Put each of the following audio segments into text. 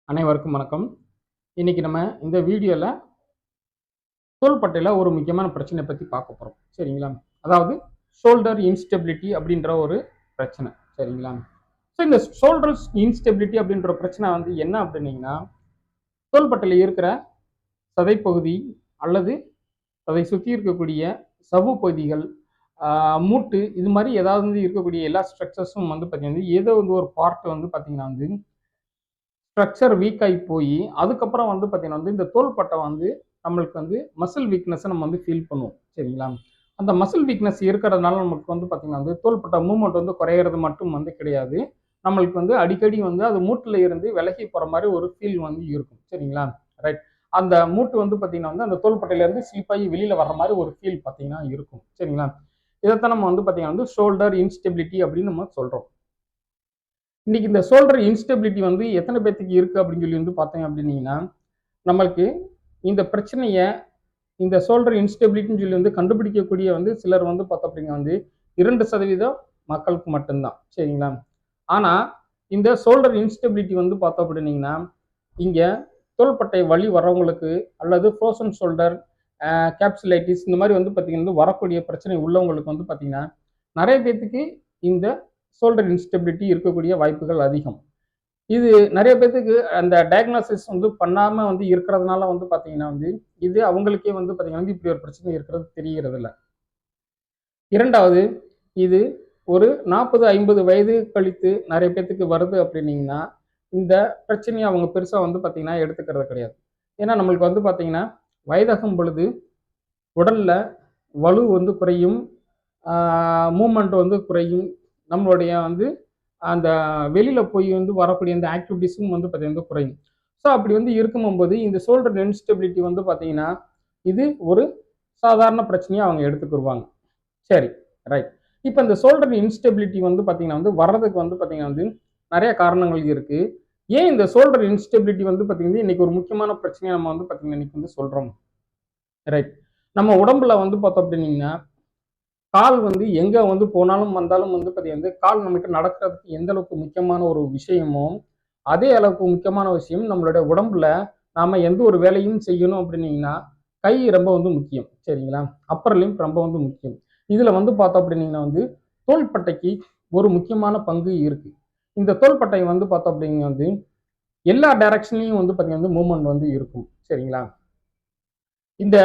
அனைவருக்கும் வணக்கம். இன்னைக்கு நம்ம இந்த வீடியோல தோள்பட்டையில ஒரு முக்கியமான பிரச்சனை பத்தி பார்க்க போறோம். சரிங்களா? அதாவது ஷோல்டர் இன்ஸ்டெபிலிட்டி அப்படின்ற ஒரு பிரச்சனை. சரிங்களா? ஸோ இந்த ஷோல்டர் இன்ஸ்டெபிலிட்டி அப்படின்ற பிரச்சனை வந்து என்ன அப்படின்னீங்கன்னா, தோள்பட்டையில இருக்கிற சதைப்பகுதி அல்லது அதை சுற்றி இருக்கக்கூடிய சவ்வு பகுதிகள், மூட்டு இது மாதிரி ஏதாவது வந்து இருக்கக்கூடிய எல்லா ஸ்ட்ரக்சர்ஸும் வந்து பார்த்தீங்கன்னா, ஏதோ வந்து ஒரு பார்ட் வந்து பார்த்தீங்கன்னா வந்து ஸ்ட்ரக்சர் வீக் ஆகி போய் அதுக்கப்புறம் வந்து பார்த்தீங்கன்னா வந்து இந்த தோள்பட்டை வந்து நம்மளுக்கு வந்து மசில் வீக்னஸை நம்ம வந்து ஃபீல் பண்ணுவோம். சரிங்களா? அந்த மசில் வீக்னஸ் இருக்கிறதுனால நமக்கு வந்து பார்த்தீங்கன்னா வந்து தோள்பட்டை மூவ்மெண்ட் வந்து குறையிறது மட்டும் வந்து கிடையாது. நம்மளுக்கு வந்து அடிக்கடி வந்து அது மூட்டுல இருந்து விலகி போற மாதிரி ஒரு ஃபீல் வந்து இருக்கும். சரிங்களா? ரைட். அந்த மூட்டு வந்து பார்த்தீங்கன்னா வந்து அந்த தோள்பட்டையில இருந்து ஸ்லிப் ஆகி வெளியில வர்ற மாதிரி ஒரு ஃபீல் பார்த்தீங்கன்னா இருக்கும். சரிங்களா? இதைத்தான் நம்ம வந்து பார்த்தீங்கன்னா வந்து ஷோல்டர் இன்ஸ்டெபிலிட்டி அப்படின்னு நம்ம சொல்றோம். இன்னைக்கு இந்த ஷோல்டர் இன்ஸ்டெபிலிட்டி வந்து எத்தனை பேத்துக்கு இருக்கு அப்படின்னு சொல்லி வந்து பார்த்தீங்க அப்படின்னீங்கன்னா, நம்மளுக்கு இந்த பிரச்சனைய இந்த ஷோல்டர் இன்ஸ்டெபிலிட்டின்னு சொல்லி வந்து கண்டுபிடிக்கக்கூடிய வந்து சிலர் வந்து பார்த்தோம் அப்படின்னா வந்து 2% மக்களுக்கு மட்டும்தான். சரிங்களா? ஆனா இந்த ஷோல்டர் இன்ஸ்டெபிலிட்டி வந்து பார்த்தோம் அப்படின்னீங்கன்னா, இங்க தோள்பட்டை வலி வர்றவங்களுக்கு அல்லது ஃப்ரோசன் ஷோல்டர், கேப்சுலைட்டிஸ் இந்த மாதிரி வந்து பார்த்தீங்கன்னா வரக்கூடிய பிரச்சனை உள்ளவங்களுக்கு வந்து பார்த்தீங்கன்னா, நிறைய பேத்துக்கு இந்த ஷோல்டர் இன்ஸ்டெபிலிட்டி இருக்கக்கூடிய வாய்ப்புகள் அதிகம். இது நிறைய பேத்துக்கு அந்த டயக்னாசிஸ் வந்து பண்ணாம வந்து இருக்கிறதுனால வந்து பார்த்தீங்கன்னா வந்து, இது அவங்களுக்கே வந்து பார்த்தீங்கன்னா வந்து இப்படி ஒரு பிரச்சனை இருக்கிறது தெரியறது இல்ல. 2வது இது ஒரு 40, 50 வயது கழித்து நிறைய பேத்துக்கு வருது அப்படின்னீங்கன்னா, இந்த பிரச்சனைய அவங்க பெருசா வந்து பார்த்தீங்கன்னா எடுத்துக்கிறது கிடையாது. ஏன்னா நம்மளுக்கு வந்து பார்த்தீங்கன்னா, வயதாகும் பொழுது உடல்ல வலு வந்து குறையும், மூவ்மெண்ட் வந்து குறையும். நம்மளுடைய வந்து அந்த வெளியில போய் வந்து வரக்கூடிய அந்த ஆக்டிவிட்டீஸும் வந்து பார்த்தீங்கன்னா குறையும். ஸோ அப்படி வந்து இருக்கும்போது இந்த ஷோல்டர் இன்ஸ்டெபிலிட்டி வந்து பார்த்தீங்கன்னா, இது ஒரு சாதாரண பிரச்சனையா அவங்க எடுத்துக்கிருவாங்க. சரி, ரைட். இப்ப இந்த ஷோல்டர் இன்ஸ்டெபிலிட்டி வந்து பார்த்தீங்கன்னா வந்து வர்றதுக்கு வந்து பார்த்தீங்கன்னா வந்து நெறைய காரணங்கள் இருக்கு. ஏன் இந்த ஷோல்டர் இன்ஸ்டெபிலிட்டி வந்து பார்த்தீங்கன்னா, இன்னைக்கு ஒரு முக்கியமான பிரச்சனையா நம்ம வந்து பார்த்தீங்கன்னா இன்னைக்கு வந்து சொல்றோம். ரைட். நம்ம உடம்புல வந்து பார்த்தோம் அப்படின்னீங்கன்னா, கால் வந்து எங்க வந்து போனாலும் வந்தாலும் வந்து பார்த்தீங்கன்னா, கால் நமக்கு நடக்கிறதுக்கு எந்த அளவுக்கு முக்கியமான ஒரு விஷயமோ, அதே அளவுக்கு முக்கியமான விஷயம் நம்மளுடைய உடம்புல நாம எந்த ஒரு வேலையும் செய்யணும் அப்படின்னீங்கன்னா, கை ரொம்ப வந்து முக்கியம். சரிங்களா? அப்பர் லிம்ப் ரொம்ப வந்து முக்கியம். இதுல வந்து பார்த்தோம் அப்படின்னீங்கன்னா வந்து, தோள்பட்டைக்கு ஒரு முக்கியமான பங்கு இருக்கு. இந்த தோள்பட்டை வந்து பார்த்தோம் அப்படின்னா வந்து, எல்லா டைரக்ஷன்லயும் வந்து பார்த்தீங்கன்னா மூவ்மெண்ட் வந்து இருக்கும். சரிங்களா? இந்த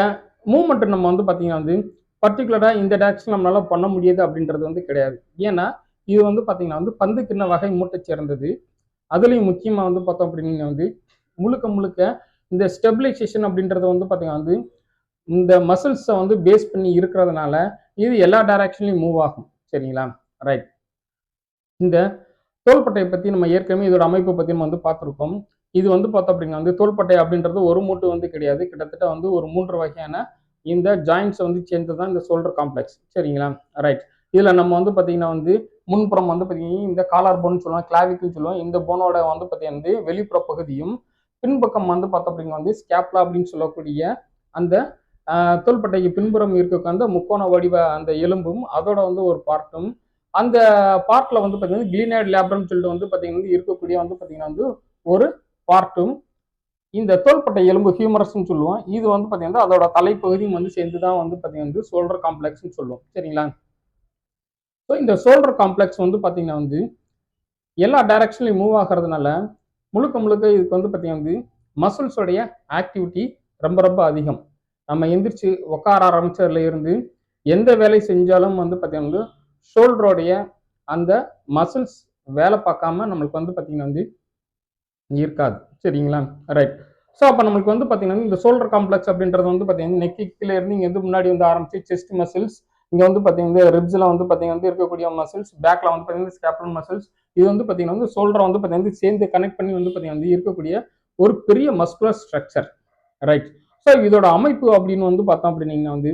மூவ்மெண்ட் நம்ம வந்து பார்த்தீங்கன்னா வந்து, பர்ட்டிகுலரா இந்த டைரக்ஷன் நம்மளால பண்ண முடியாது அப்படின்றது வந்து கிடையாது. ஏன்னா, இது வந்து பார்த்தீங்கன்னா வந்து பந்து கிண்ண வகை மூட்டை சேர்ந்தது. அதுலயும் முக்கியமா வந்து பார்த்தோம் அப்படின்னா வந்து, முழுக்க முழுக்க இந்த ஸ்டெபிலைசேஷன் அப்படின்றது வந்து பார்த்தீங்கன்னா வந்து, இந்த மசில்ஸை வந்து பேஸ் பண்ணி இருக்கிறதுனால, இது எல்லா டைரக்ஷன்லயும் மூவ் ஆகும். சரிங்களா? ரைட். இந்த தோள்பட்டையை பத்தி நம்ம ஏற்கனவே இதோட அமைப்பை பத்தி நம்ம வந்து பார்த்துருக்கோம். இது வந்து பார்த்தோம் அப்படின்னா வந்து தோள்பட்டை அப்படின்றது ஒரு மூட்டு வந்து கிடையாது. கிட்டத்தட்ட வந்து ஒரு 3 வகையான இந்த ஜாயிண்ட்ஸ் வந்து சேர்ந்து தான் இந்த ஷோல்டர் காம்ப்ளெக்ஸ். சரிங்களா? ரைட். இதுல நம்ம வந்து பார்த்தீங்கன்னா வந்து முன்புறம் வந்து பார்த்தீங்கன்னா இந்த காலார் போன் சொல்லுவோம், கிளாவிக்கிள்னு சொல்லுவோம். இந்த போனோட வந்து பார்த்தீங்கன்னா வந்து வெளிப்புற பகுதியும், பின்பக்கம் வந்து பார்த்தோம் அப்படின்னா வந்து ஸ்கேப்லா அப்படின்னு சொல்லக்கூடிய அந்த தோள்பட்டைக்கு பின்புறம் இருக்க அந்த முக்கோண வடிவ அந்த எலும்பும் அதோட வந்து ஒரு பார்ட்டும், அந்த பார்ட்ல வந்து பார்த்தீங்கன்னா கிளீனாய்டு லேப்ரம்னு சொல்லிட்டு வந்து பார்த்தீங்கன்னா இருக்கக்கூடிய வந்து பார்த்தீங்கன்னா வந்து ஒரு பார்ட்டும், இந்த தோள்பட்டை எலும்பு ஹியூமரஸ்ன்னு சொல்லுவோம். இது வந்து பார்த்தீங்கன்னா அதோட தலைப்பகுதியும் வந்து சேர்ந்து தான் வந்து பார்த்தீங்கன்னா வந்து ஷோல்டர் காம்ப்ளெக்ஸ்ன்னு சொல்லுவோம். சரிங்களா? ஸோ இந்த ஷோல்டர் காம்ப்ளெக்ஸ் வந்து பார்த்தீங்கன்னா வந்து எல்லா டைரக்ஷன்லையும் மூவ் ஆகிறதுனால முழுக்க முழுக்க இதுக்கு வந்து பார்த்தீங்கன்னா வந்து மசில்ஸோடைய ஆக்டிவிட்டி ரொம்ப ரொம்ப அதிகம். நம்ம எந்திரிச்சு உட்கார ஆரம்பிச்சதுல இருந்து எந்த வேலை செஞ்சாலும் வந்து பார்த்தீங்கன்னா ஷோல்டருடைய அந்த மசில்ஸ் வேலை பார்க்காம நம்மளுக்கு வந்து பார்த்தீங்கன்னா வந்து இருக்காது. சரிங்களா? ரைட். ஸோ அப்போ நம்மளுக்கு வந்து பார்த்தீங்கன்னா இந்த ஷோல்டர் காம்ப்ளெக்ஸ் அப்படின்றது வந்து பார்த்தீங்கன்னா நெக்கு கீழே இருந்து இங்கே வந்து முன்னாடி வந்து ஆரம்பிச்சு செஸ்ட் மசில்ஸ், இங்கே வந்து பார்த்தீங்கன்னா ரிப்ஸ்ல வந்து பார்த்தீங்கன்னா இருக்கக்கூடிய மசில்ஸ், பேக்ல வந்து பார்த்தீங்கன்னா ஸ்கேப்புலர் மசில்ஸ், இது வந்து பார்த்தீங்கன்னா வந்து ஷோல்டரை வந்து பார்த்தீங்கன்னா சேர்ந்து கனெக்ட் பண்ணி வந்து பார்த்தீங்கன்னா இருக்கக்கூடிய ஒரு பெரிய மஸ்குலர் ஸ்ட்ரக்சர். ரைட். ஸோ இதோட அமைப்பு அப்படின்னு வந்து பார்த்தோம் அப்படின்னீங்கன்னா வந்து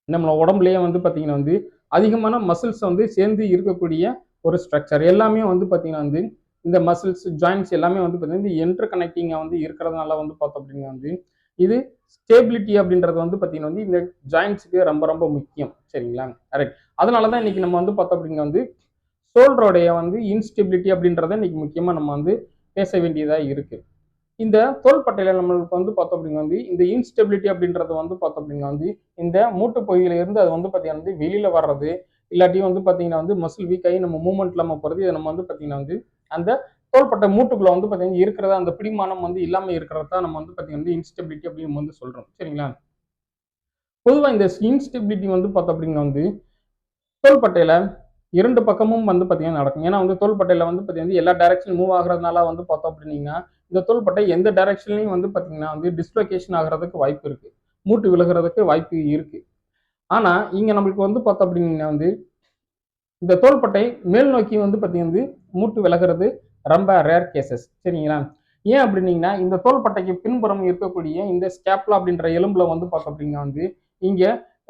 நம்ம உடம்புலயே வந்து பார்த்தீங்கன்னா வந்து அதிகமான மசில்ஸ் வந்து சேர்ந்து இருக்கக்கூடிய ஒரு ஸ்ட்ரக்சர். எல்லாமே வந்து பார்த்தீங்கன்னா வந்து இந்த மசில்ஸ், ஜாயிண்ட்ஸ் எல்லாமே வந்து பார்த்தீங்கன்னா இந்த இன்டர் கனெக்டிங்கா வந்து இருக்கிறதுனால வந்து பார்த்தோம் அப்படின்னா வந்து இது ஸ்டேபிலிட்டி அப்படின்றது வந்து பார்த்தீங்கன்னா வந்து இந்த ஜாயிண்ட்ஸுக்கு ரொம்ப ரொம்ப முக்கியம். சரிங்களா? கரெக்ட். அதனால தான் இன்னைக்கு நம்ம வந்து பார்த்தோம் அப்படின்னா வந்து ஷோல்டருடைய வந்து இன்ஸ்டெபிலிட்டி அப்படின்றத இன்னைக்கு முக்கியமா நம்ம வந்து பேச வேண்டியதா இருக்கு. இந்த தோள்பட்டையில நம்மளுக்கு வந்து பார்த்தோம் அப்படின்னா வந்து இந்த இன்ஸ்டெபிலிட்டி அப்படின்றது வந்து பார்த்தோம் அப்படின்னா வந்து இந்த மூட்டு பகுதியில இருந்து அது வந்து பார்த்தீங்கன்னா வந்து வெளியில வர்றது, இல்லாட்டி வந்து பார்த்தீங்கன்னா வந்து மசில் வீக் ஆகி நம்ம மூவ்மெண்ட் இல்லாம போறது. இதை நம்ம வந்து பார்த்தீங்கன்னா வந்து அந்த தோள்பட்டை மூட்டுக்குள்ள வந்து பார்த்தீங்கன்னா இருக்கிறதா அந்த பிடிமானம் வந்து இல்லாம இருக்கிறது தான் நம்ம வந்து பார்த்தீங்கன்னா இன்ஸ்டெபிலிட்டி அப்படின்னு வந்து சொல்றோம். சரிங்களா? பொதுவா இந்த இன்ஸ்டெபிலிட்டி வந்து பார்த்தோம் அப்படின்னா வந்து தோள்பட்டையில 2 பக்கமும் வந்து பார்த்தீங்கன்னா நடக்கும். ஏன்னா வந்து தோள்பட்டையில வந்து பார்த்தீங்கன்னா எல்லா டைரக்ஷன் மூவ் ஆகுறதுனால வந்து பார்த்தோம் அப்படின்னீங்கன்னா, இந்த தோள்பட்டை எந்த டைரக்ஷன்லயும் வந்து பார்த்தீங்கன்னா வந்து டிஸ்லோகேஷன் ஆகுறதுக்கு வாய்ப்பு இருக்கு. மூட்டு விலகுறதுக்கு வாய்ப்பு இருக்கு. ஆனா, இங்க நம்மளுக்கு வந்து பார்த்தோம் அப்படின்னீங்கன்னா வந்து, இந்த தோள்பட்டை மேல் நோக்கி வந்து பார்த்தீங்கன்னா மூட்டு விலகுறது ரொம்ப ரேர் கேஸஸ். சரிங்களா? ஏன் அப்படின்னீங்கன்னா, இந்த தோள்பட்டைக்கு பின்புறம் இருக்கக்கூடிய இந்த ஸ்கேப்புலா அப்படின்ற எலும்புல வந்து பார்த்தோம் அப்படின்னா வந்து, இங்க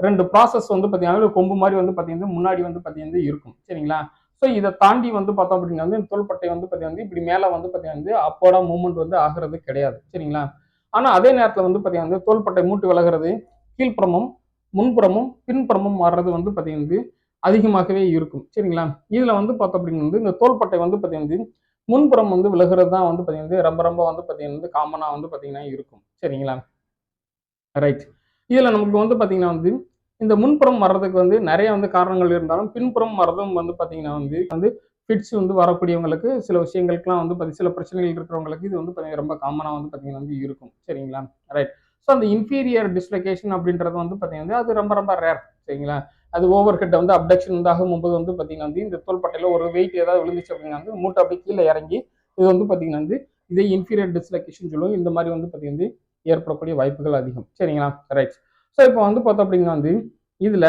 2 ப்ராசஸ் வந்து பார்த்தீங்கன்னா, கொம்பு மாரி வந்து பார்த்தீங்கன்னா, முன்னாடி வந்து பார்த்தீங்கன்னா இருக்கும். சரிங்களா? ஸோ இத தாண்டி வந்து பார்த்தோம் அப்படின்னா வந்து, தோள்பட்டை வந்து பார்த்தீங்கன்னா, இப்படி மேல வந்து பார்த்தீங்கன்னா, அப்போடா மூவ்மெண்ட் வந்து ஆகுறது கிடையாது. சரிங்களா? ஆனா, அதே நேரத்துல வந்து பார்த்தீங்கன்னா, தோள்பட்டை மூட்டு விலகுறது கீழ்ப்புறமும், முன்புறமும், பின்புறமும் மாறுறது வந்து பார்த்தீங்கன்னா, அதிகமாகவே இருக்கும். சரிங்களா? இதுல வந்து பார்த்தோம் அப்படின்னா வந்து, இந்த தோள்பட்டை வந்து பார்த்தீங்கன்னா, முன்புறம் வந்து விலகுறது தான் வந்து பார்த்தீங்கன்னா, ரொம்ப ரொம்ப வந்து பார்த்தீங்கன்னா, காமனா வந்து பார்த்தீங்கன்னா இருக்கும். சரிங்களா? ரைட். இதுல நமக்கு வந்து பார்த்தீங்கன்னா வந்து, இந்த முன்புறம் வர்றதுக்கு வந்து நெறைய வந்து காரணங்கள் இருந்தாலும், பின்புறம் வர்றதும் வந்து பார்த்தீங்கன்னா வந்து ஃபிட்ஸ் வந்து வரக்கூடியவங்களுக்கு சில விஷயங்களுக்குலாம் வந்து சில பிரச்சனைகள் இருக்கிறவங்களுக்கு இது வந்து பார்த்தீங்கன்னா ரொம்ப காமனா வந்து பார்த்தீங்கன்னா வந்து இருக்கும். சரிங்களா? ரைட். ஸோ அந்த இன்ஃபீரியர் டிஸ்லொகேஷன் அப்படின்றது வந்து பார்த்தீங்கன்னா, அது ரொம்ப ரொம்ப ரேர். சரிங்களா? அது ஓவர் ஹெட் வந்து அப்டக்ஷன் வந்து ஆகும்போது வந்து பார்த்தீங்கன்னா வந்து, இந்த தோள்பட்டையில ஒரு வெயிட் ஏதாவது விழுந்துச்சு அப்படின்னா வந்து, மூட்டை அப்படியே கீழ இறங்கி, இது வந்து பார்த்தீங்கன்னா வந்து, இதை இன்ஃபீரியர் டிஸ்லொகேஷன் சொல்லுவோம். இந்த மாரி வந்து பார்த்தீங்கன்னா ஏற்படக்கூடிய வாய்ப்புகள் அதிகம். சரிங்களா? ரைட். ஸோ இப்போ வந்து பார்த்தோம் அப்படின்னா வந்து, இதுல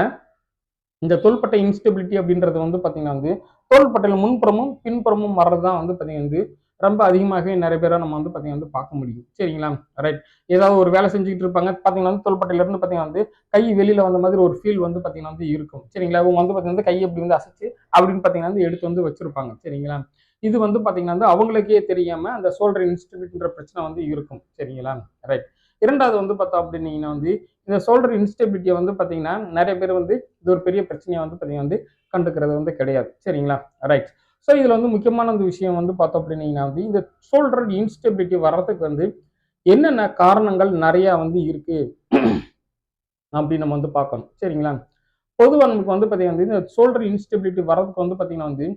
இந்த தோள்பட்டை இன்ஸ்டெபிலிட்டி அப்படின்றது வந்து பார்த்தீங்கன்னா வந்து, தோள்பட்டையில முன்புறமும், பின்புறமும் வர்றது தான் வந்து பார்த்தீங்கன்னா வந்து, ரொம்ப அதிகமாகவே நெறைய பேர நம்ம வந்து பார்த்தீங்கன்னா வந்து பார்க்க முடியும். சரிங்களா? ரைட். ஏதாவது ஒரு வேலை செஞ்சுக்கிட்டு இருப்பாங்க. பார்த்தீங்கன்னா வந்து தோள்பட்டையில இருந்து பார்த்தீங்கன்னா வந்து, கை வெளியில வந்த மாதிரி ஒரு ஃபீல் வந்து பார்த்தீங்கன்னா வந்து இருக்கும். சரிங்களா? இவங்க வந்து பார்த்தீங்கன்னா கைய இப்படி வந்து அசைச்சு, அப்படின்னு பார்த்தீங்கன்னா வந்து எடுத்து வந்து வச்சிருப்பாங்க. சரிங்களா? இது வந்து பார்த்தீங்கன்னா வந்து அவங்களுக்கே தெரியாம அந்த ஷோல்டர் இன்ஸ்டெபிலிட்டின்ற பிரச்சனை வந்து இருக்கும். சரிங்களா? ரைட். 2வது வந்து பார்த்தோம் அப்படின்னீங்கன்னா வந்து, இந்த ஷோல்டர் இன்ஸ்டெபிலிட்டிய வந்து பார்த்தீங்கன்னா, நெறைய பேர் வந்து இது ஒரு பெரிய பிரச்சனையா வந்து பார்த்தீங்கன்னா வந்து கண்டுக்கிறது வந்து கிடையாது. சரிங்களா? ரைட். ஸோ இதுல வந்து முக்கியமான அந்த விஷயம் வந்து பார்த்தோம் அப்படின்னீங்கன்னா வந்து, இந்த ஷோல்டர் இன்ஸ்டெபிலிட்டி வர்றதுக்கு வந்து என்னென்ன காரணங்கள் நெறையா வந்து இருக்கு அப்படின்னு நம்ம வந்து பார்க்கணும். சரிங்களா? பொதுவா நமக்கு வந்து பார்த்தீங்கன்னா வந்து, இந்த ஷோல்டர் இன்ஸ்டெபிலிட்டி வர்றதுக்கு வந்து பார்த்தீங்கன்னா வந்து,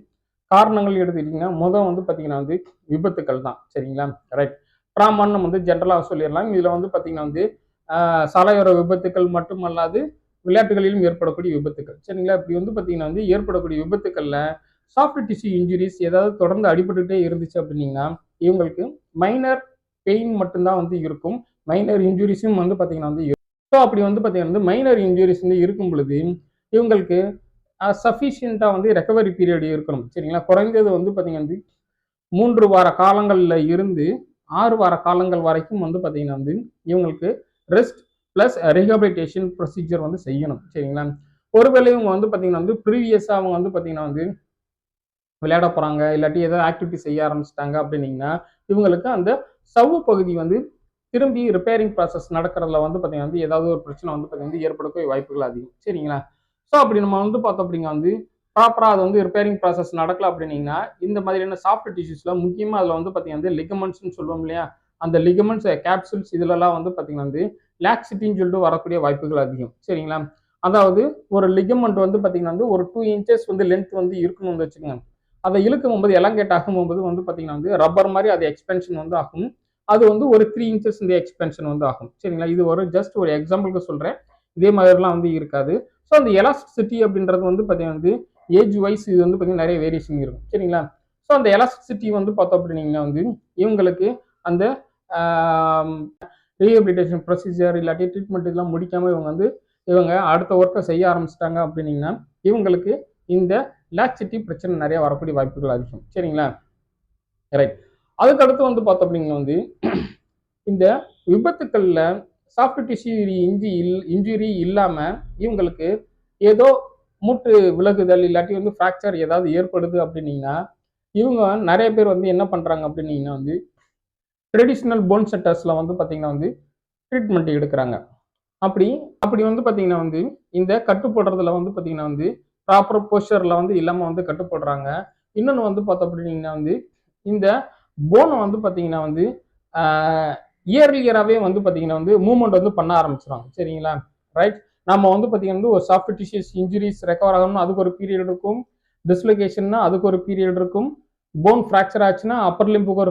காரணங்கள் எடுத்துக்கிட்டீங்கன்னா, வந்து பார்த்தீங்கன்னா வந்து விபத்துக்கள் தான். சரிங்களா? ரைட். ட்ராமான்னு நம்ம வந்து ஜென்ரலா சொல்லிறலாம். இதுல வந்து பார்த்தீங்கன்னா வந்து, சாலையோர விபத்துக்கள் மட்டுமல்லாது, விளையாட்டுகளிலும் ஏற்படக்கூடிய விபத்துக்கள். சரிங்களா? இப்படி வந்து பார்த்தீங்கன்னா வந்து ஏற்படக்கூடிய விபத்துக்கள்ல, சாஃப்ட் டிஷ்யூ இன்ஜுரீஸ் ஏதாவது தொடர்ந்து அடிபட்டுட்டே இருந்துச்சு அப்படின்னீங்கன்னா, இவங்களுக்கு மைனர் பெயின் மட்டும் தான் வந்து இருக்கும். மைனர் இன்ஜுரீஸும் வந்து பார்த்தீங்கன்னா வந்து ஸோ அப்படி வந்து பார்த்தீங்கன்னா வந்து மைனர் இன்ஜுரீஸ் வந்து இருக்கும் பொழுது, இவங்களுக்கு சஃபிஷியன்ட்டா வந்து ரெக்கவரி பீரியட் இருக்கணும். சரிங்களா? குறைந்தது வந்து பார்த்தீங்கன்னா வந்து 3 வார காலங்கள்ல இருந்து 6 வார காலங்கள் வரைக்கும் வந்து பார்த்தீங்கன்னா வந்து, இவங்களுக்கு ரெஸ்ட் பிளஸ் ரிஹாபிலிட்டேஷன் ப்ரொசீஜர் வந்து செய்யணும். சரிங்களா? ஒருவேளை இவங்க வந்து பார்த்தீங்கன்னா வந்து ப்ரீவியஸா அவங்க வந்து பார்த்தீங்கன்னா வந்து விளையாட போறாங்க, இல்லாட்டி ஏதாவது ஆக்டிவிட்டி செய்ய ஆரம்பிச்சுட்டாங்க அப்படின்னீங்கன்னா, இவங்களுக்கு அந்த சவ்வு பகுதி வந்து திரும்பி ரிப்பேரிங் ப்ராசஸ் நடக்கிறதுல வந்து பார்த்தீங்கன்னா வந்து, ஏதாவது ஒரு பிரச்சனை வந்து பார்த்தீங்கன்னா ஏற்படக்கூடிய வாய்ப்புகள் அதிகம். சரிங்களா? ஸோ அப்படி நம்ம வந்து பார்த்தோம் அப்படின்னா வந்து, ப்ராப்பரா அது வந்து ரிப்பேரிங் ப்ராசஸ் நடக்கல அப்படின்னீங்கன்னா, இந்த மாதிரியான சாஃப்ட் டிஷ்யூஸ்ல முக்கியமா அதில வந்து பார்த்தீங்கன்னா வந்து லிகமெண்ட்ஸ்ன்னு சொல்லுவோம் இல்லையா? அந்த லிகமெண்ட்ஸ், கேப்சூல்ஸ் இதுலலாம் வந்து பார்த்தீங்கன்னா வந்து, லாக்ஸிட்டின்னு சொல்லிட்டு வரக்கூடிய வாய்ப்புகள் அதிகம். சரிங்களா? அதாவது ஒரு லிகமெண்ட் வந்து பார்த்தீங்கன்னா வந்து, ஒரு 2 இன்ச்சஸ் வந்து லென்த் வந்து இருக்கணும்னு வச்சுக்கோங்க. அதை இழுக்கும்போது எலாங்கேட் ஆகும்போது வந்து பார்த்தீங்கன்னா வந்து, ரப்பர் மாரி அது எக்ஸ்பென்ஷன் வந்து ஆகும். அது வந்து ஒரு 3 இன்ச்சஸ் இந்த எக்ஸ்பென்ஷன் வந்து ஆகும். சரிங்களா? இது ஒரு ஜஸ்ட் ஒரு எக்ஸாம்பிளுக்கு சொல்றேன். இதே மாதிரிலாம் வந்து இருக்காது. ஸோ அந்த எலாஸ்டிசிட்டி அப்படின்றது வந்து பார்த்தீங்கன்னா வந்து, ஏஜ் வைஸ் இது வந்து பார்த்தீங்கன்னா நெறைய வேரியேஷன் இருக்கும். சரிங்களா? ஸோ அந்த எலாஸ்டிசிட்டி வந்து பார்த்தோம் அப்படின்னீங்கன்னா வந்து, இவங்களுக்கு அந்த ஆம் ரீஹபிலிட்டேஷன் ப்ரொசீஜர் இல்லாட்டி ட்ரீட்மெண்ட் இதெல்லாம் முடிக்காம இவங்க அடுத்த ஒர்க்க செய்ய ஆரம்பிச்சுட்டாங்க அப்படின்னீங்கன்னா, இவங்களுக்கு இந்த லாக்ஸிட்டி பிரச்சனை நெறைய வரக்கூடிய வாய்ப்புகள் அதிகம். சரிங்களா? ரைட். அதுக்கு அடுத்து வந்து பார்த்தோம் அப்படின்னா வந்து, இந்த விபத்துக்கள்ல சாஃப்ட் டிஷ்யூ இன்ஜுரி இல்லாம இவங்களுக்கு ஏதோ மூட்டு விலகுதல் இல்லாட்டி வந்து ஃப்ராக்சர் ஏதாவது ஏற்படுது அப்படின்னீங்கன்னா, இவங்க நெறைய பேர் வந்து என்ன பண்றாங்க அப்படின்னீங்கன்னா வந்து, ட்ரெடிஷனல் போன் செட்டர்ஸ்ல வந்து பார்த்தீங்கன்னா வந்து ட்ரீட்மெண்ட் எடுக்குறாங்க. அப்படி அப்படி வந்து பார்த்தீங்கன்னா வந்து, இந்த கட்டு போடுறதுல வந்து பார்த்தீங்கன்னா வந்து, ப்ராப்பர் போஸ்சர்ல வந்து இல்லாம வந்து கட்டு போடுறாங்க. இன்னொன்னு வந்து பார்த்தோம் அப்படின்னீங்கன்னா வந்து, இந்த போனை வந்து பார்த்தீங்கன்னா வந்து இயர்லியராகவே வந்து பார்த்தீங்கன்னா வந்து மூவ்மெண்ட் வந்து பண்ண ஆரம்பிச்சிருவாங்க. சரிங்களா? ரைட். நம்ம வந்து பார்த்தீங்கன்னா ஒரு சாஃப்ட் டிஷ்யூஸ் இன்ஜுரிஸ் ரெக்கவர் ஆகணும்னா அதுக்கு ஒரு பீரியட் இருக்கும். டிஸ்லொகேஷன்னா அதுக்கு ஒரு பீரியட் இருக்கும். போன் ஃப்ராக்சர் ஆச்சுன்னா அப்பர் லிம்புக்கு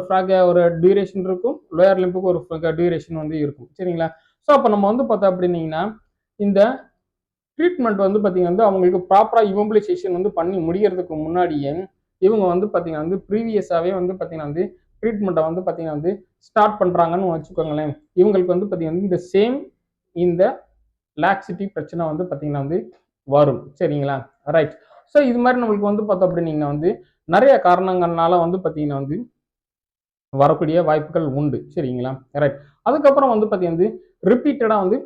ஒரு டியூரேஷன் இருக்கும். லோயர் லிம்புக்கு ஒரு டியூரேஷன் வந்து இருக்கும். சரிங்களா? ஸோ அப்போ நம்ம வந்து பார்த்தோம் அப்படின்னீங்கன்னா இந்த ட்ரீட்மெண்ட் வந்து பார்த்தீங்கன்னா வந்து அவங்களுக்கு ப்ராப்பராக இமோபிலைசேஷன் வந்து பண்ணி முடிகிறதுக்கு முன்னாடியே இவங்க வந்து பார்த்தீங்கன்னா வந்து ப்ரீவியஸாகவே வந்து பார்த்தீங்கன்னா வந்து ட்ரீட்மெண்ட்டை வந்து பார்த்தீங்கன்னா வந்து ஸ்டார்ட் பண்ணுறாங்கன்னு வச்சுக்கோங்களேன். இவங்களுக்கு வந்து பார்த்தீங்கன்னா இந்த சேம் இந்த லாக்ஸிட்டி பிரச்சனை வந்து பார்த்தீங்கன்னா வந்து வரும். சரிங்களா? ரைட். ஸோ இது மாதிரி நம்மளுக்கு வந்து பார்த்தோம் அப்படின்னீங்கன்னா வந்து நிறைய காரணங்கள்னால வந்து பார்த்தீங்கன்னா வந்து வரக்கூடிய வாய்ப்புகள் உண்டு. சரிங்களா? ரைட். அதுக்கப்புறம் வந்து பார்த்தீங்கன்னா ரிப்பீட்டடாக வந்து